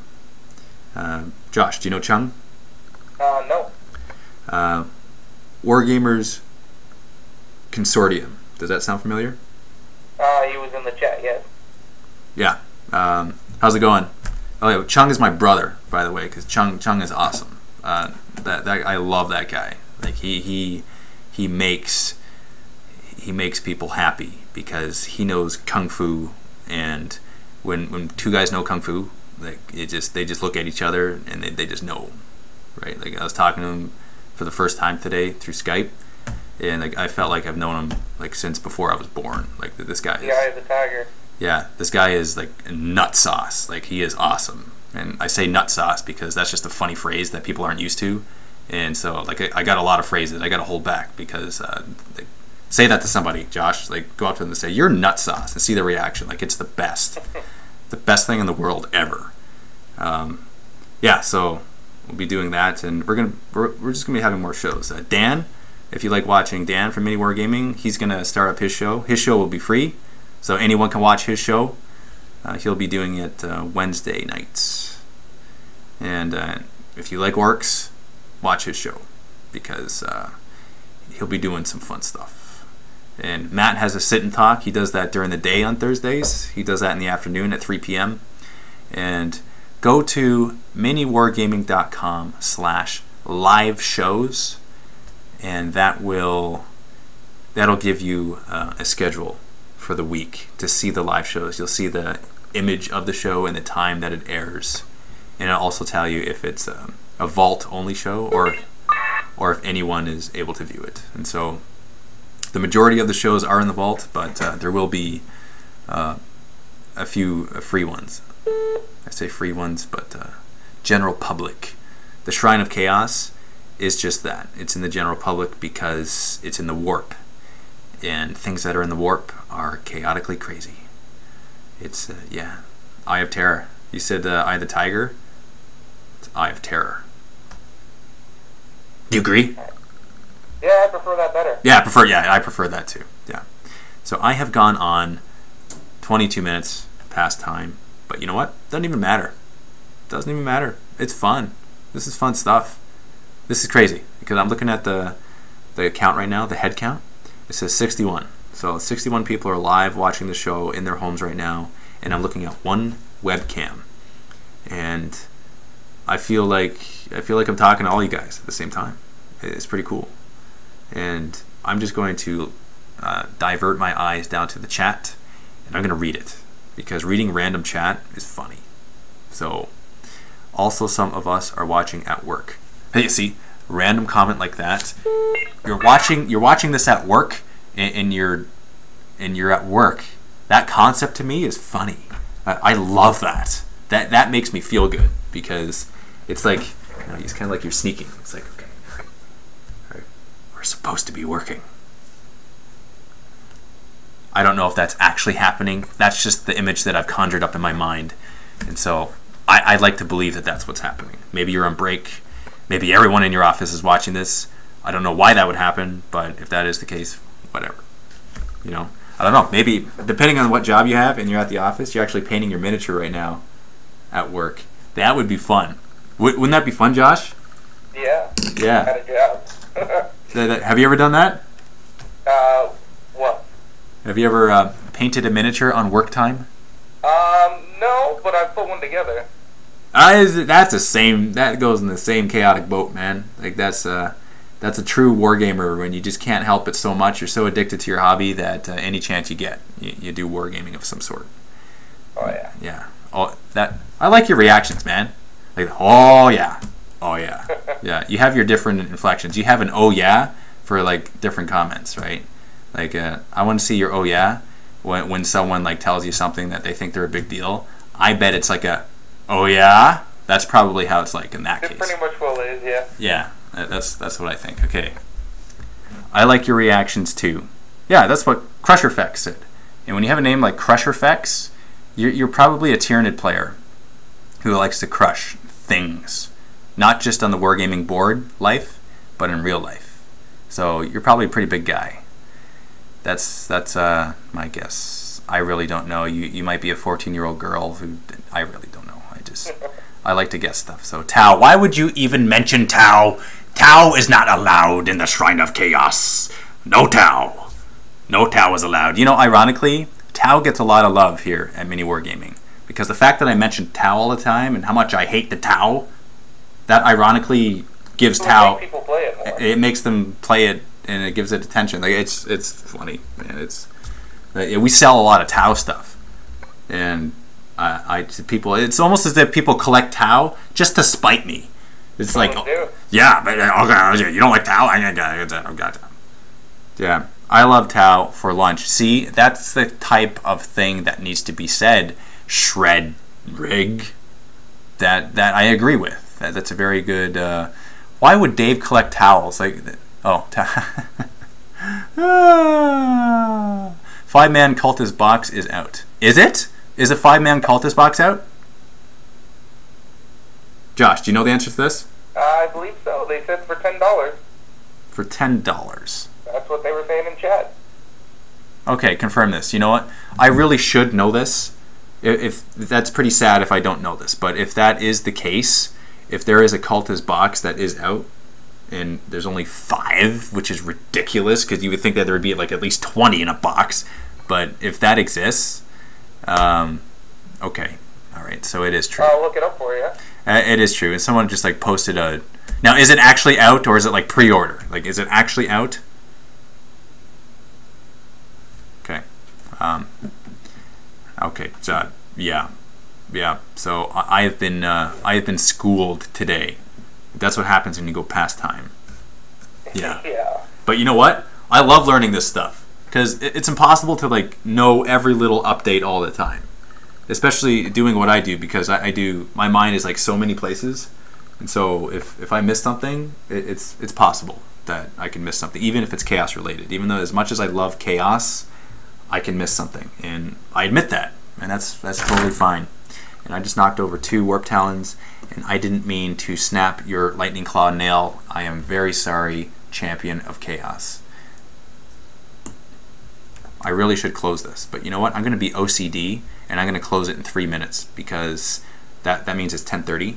Josh, do you know Chung? No. Wargamers Consortium. Does that sound familiar? He was in the chat, yes. Yeah. How's it going? Oh yeah, Chung is my brother, by the way, because Chung is awesome. That I love that guy. Like he makes people happy because he knows kung fu, and when two guys know kung fu, like they just look at each other and they just know, right? Like I was talking to him for the first time today through Skype, and like I felt like I've known him like since before I was born. Like this guy. The eye of the tiger. Yeah, this guy is like nut sauce. Like he is awesome. And I say nut sauce because that's just a funny phrase that people aren't used to. And so, like, I got a lot of phrases I got to hold back because say that to somebody, Josh. Like, go up to them and say, "You're nut sauce," and see their reaction. Like, it's the best, the best thing in the world ever. Yeah, so we'll be doing that, and we're just gonna be having more shows. Dan, if you like watching Dan from Mini Wargaming, he's gonna start up his show. His show will be free, so anyone can watch his show. He'll be doing it Wednesday nights. And if you like orcs, watch his show because he'll be doing some fun stuff. And Matt has a sit and talk. He does that during the day on Thursdays. He does that in the afternoon at 3 p.m. And go to miniwargaming.com/live shows, and that'll give you a schedule for the week to see the live shows. You'll see the image of the show and the time that it airs, and it'll also tell you if it's a vault only show or if anyone is able to view it. And so the majority of the shows are in the vault, but there will be a few free ones. I say free ones, but general public. The Shrine of Chaos is just that. It's in the general public because it's in the warp, and things that are in the warp are chaotically crazy. It's yeah, Eye of Terror. You said Eye of the Tiger. It's Eye of Terror. Do you agree? Yeah, I prefer that better. Yeah, I prefer that too. Yeah. So I have gone on 22 minutes past time, but you know what? Doesn't even matter. Doesn't even matter. It's fun. This is fun stuff. This is crazy because I'm looking at the count right now, the head count. It says 61. So 61 people are live watching the show in their homes right now, and I'm looking at one webcam, and I feel like I'm talking to all you guys at the same time. It's pretty cool, and I'm just going to divert my eyes down to the chat, and I'm going to read it because reading random chat is funny. So, also some of us are watching at work. Hey, see, random comment like that. You're watching this at work, and you're at work. That concept to me is funny. I love that. That makes me feel good because it's like it's kind of like you're sneaking. It's like, okay, all right, we're supposed to be working. I don't know if that's actually happening. That's just the image that I've conjured up in my mind, and so I'd like to believe that that's what's happening. Maybe you're on break. Maybe everyone in your office is watching this. I don't know why that would happen, but if that is the case, whatever. You know, I don't know. Maybe depending on what job you have and you're at the office, you're actually painting your miniature right now at work. That would be fun. Wouldn't that be fun, Josh? Yeah. Yeah. Had a job. Have you ever done that? What? Have you ever painted a miniature on work time? No, but I put one together. That's the same. That goes in the same chaotic boat, man. Like that's a true wargamer when you just can't help it so much. You're so addicted to your hobby that any chance you get, you do wargaming of some sort. Oh yeah. Yeah. I like your reactions, man. Like, oh yeah, oh yeah, yeah. You have your different inflections. You have an oh yeah for like different comments, right? Like I want to see your oh yeah when someone like tells you something that they think they're a big deal. I bet it's like a oh yeah. That's probably how it's like in that case. It's pretty much what it is, yeah. Yeah, that's what I think. Okay. I like your reactions too. Yeah, that's what Crusherfex said. And when you have a name like Crusherfex, you're probably a Tyranid player who likes to crush things, not just on the wargaming board life, but in real life. So you're probably a pretty big guy. That's my guess. I really don't know. You might be a 14-year-old girl who I really don't know. I like to guess stuff. So Tau, why would you even mention Tau? Tau is not allowed in the Shrine of Chaos. No Tau. No Tau is allowed. You know, ironically, Tau gets a lot of love here at Mini Wargaming because the fact that I mention Tau all the time and how much I hate the Tau, that ironically gives Tau. Make people play it more. It makes them play it and it gives it attention. Like it's funny, man. We sell a lot of Tau stuff, and people. It's almost as if people collect Tau just to spite me. It's like, yeah, but okay, you don't like Tau? Yeah, I love Tau for lunch. See, that's the type of thing that needs to be said. Shred rig. that I agree with. That's a very good. Why would Dave collect towels? Like, oh, 5-man cultist box is out. Is it? Is a 5-man cultist box out? Josh, do you know the answer to this? I believe so. They said for $10. For $10. That's what they were saying in chat. Okay, confirm this. You know what? I really should know this. If that's pretty sad if I don't know this, but if that is the case, if there is a cultist box that is out and there's only 5, which is ridiculous because you would think that there would be like at least 20 in a box, but if that exists, okay, all right, so it is true. I'll look it up for you. It is true, and someone just like posted a. Now, is it actually out or is it like pre-order? Like, is it actually out? Okay. Okay. So yeah. So I have been schooled today. That's what happens when you go past time. Yeah. Yeah. But you know what? I love learning this stuff because it's impossible to like know every little update all the time. Especially doing what I do because I do. My mind is like so many places, and so if I miss something, it's possible that I can miss something, even if it's chaos related. Even though as much as I love chaos, I can miss something, and I admit that, and that's totally fine. And I just knocked over 2 warp talons, and I didn't mean to snap your lightning claw nail. I am very sorry, champion of chaos. I really should close this, but you know what? I'm going to be OCD, and I'm going to close it in 3 minutes because that means it's 10:30,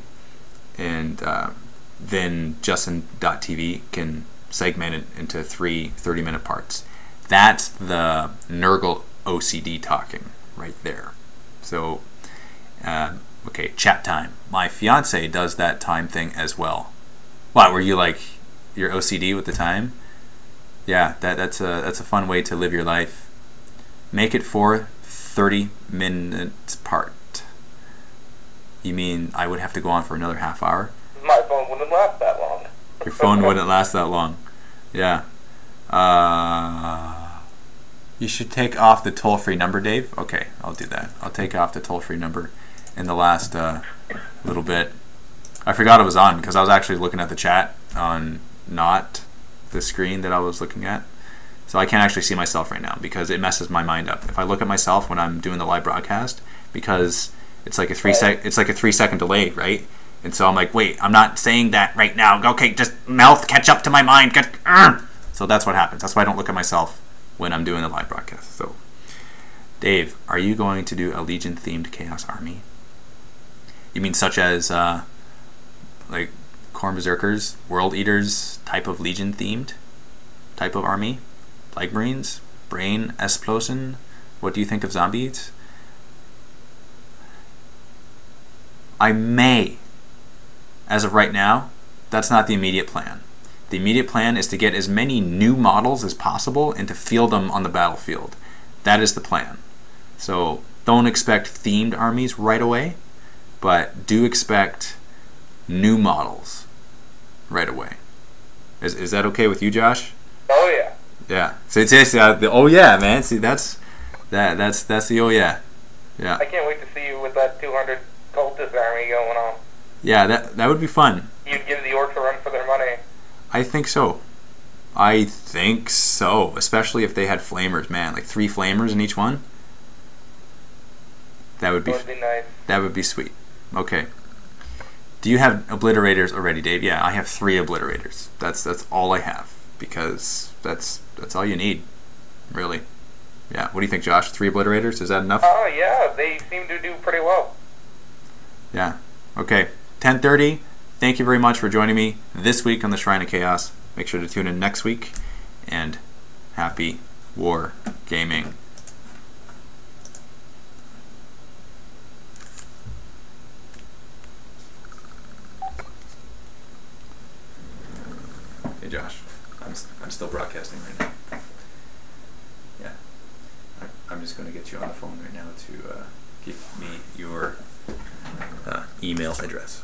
and then Justin.tv can segment it into 3 30-minute parts. That's the Nurgle OCD talking right there. So, okay, chat time. My fiance does that time thing as well. What, were you like, you're OCD with the time? Yeah, that's a fun way to live your life. Make it 4 30 minutes part. You mean I would have to go on for another half hour? My phone wouldn't last that long. Your phone wouldn't last that long. Yeah. You should take off the toll-free number, Dave. Okay, I'll do that. I'll take off the toll-free number in the last little bit. I forgot it was on because I was actually looking at the chat on not the screen that I was looking at. So I can't actually see myself right now because it messes my mind up. If I look at myself when I'm doing the live broadcast, because it's like a 3-second delay, right? And so I'm like, wait, I'm not saying that right now. Okay, just mouth, catch up to my mind. So that's what happens. That's why I don't look at myself when I'm doing the live broadcast. So, Dave, are you going to do a Legion-themed Chaos Army? You mean such as like Khorne Berserkers, World Eaters type of Legion-themed type of army? Like Marines? Brain Explosion? What do you think of zombies? I may. As of right now, that's not the immediate plan. The immediate plan is to get as many new models as possible and to field them on the battlefield. That is the plan. So don't expect themed armies right away, but do expect new models right away. Is that okay with you, Josh? Oh yeah. Yeah. So it's the oh yeah, man. See, that's the oh yeah. Yeah. I can't wait to see you with that 200 cultist army going on. Yeah, that would be fun. You'd give the orcs a run for their money. I think so. Especially if they had flamers, man. Like 3 flamers in each one. That would be nice. That would be sweet. Okay. Do you have obliterators already, Dave? Yeah, I have 3 obliterators. That's all I have because that's all you need, really. Yeah. What do you think, Josh? 3 obliterators? Is that enough? Oh yeah, they seem to do pretty well. Yeah. Okay. 10:30. Thank you very much for joining me this week on the Shrine of Chaos. Make sure to tune in next week, and happy war gaming. Hey Josh, I'm still broadcasting right now. Yeah, I'm just going to get you on the phone right now to give me your email address.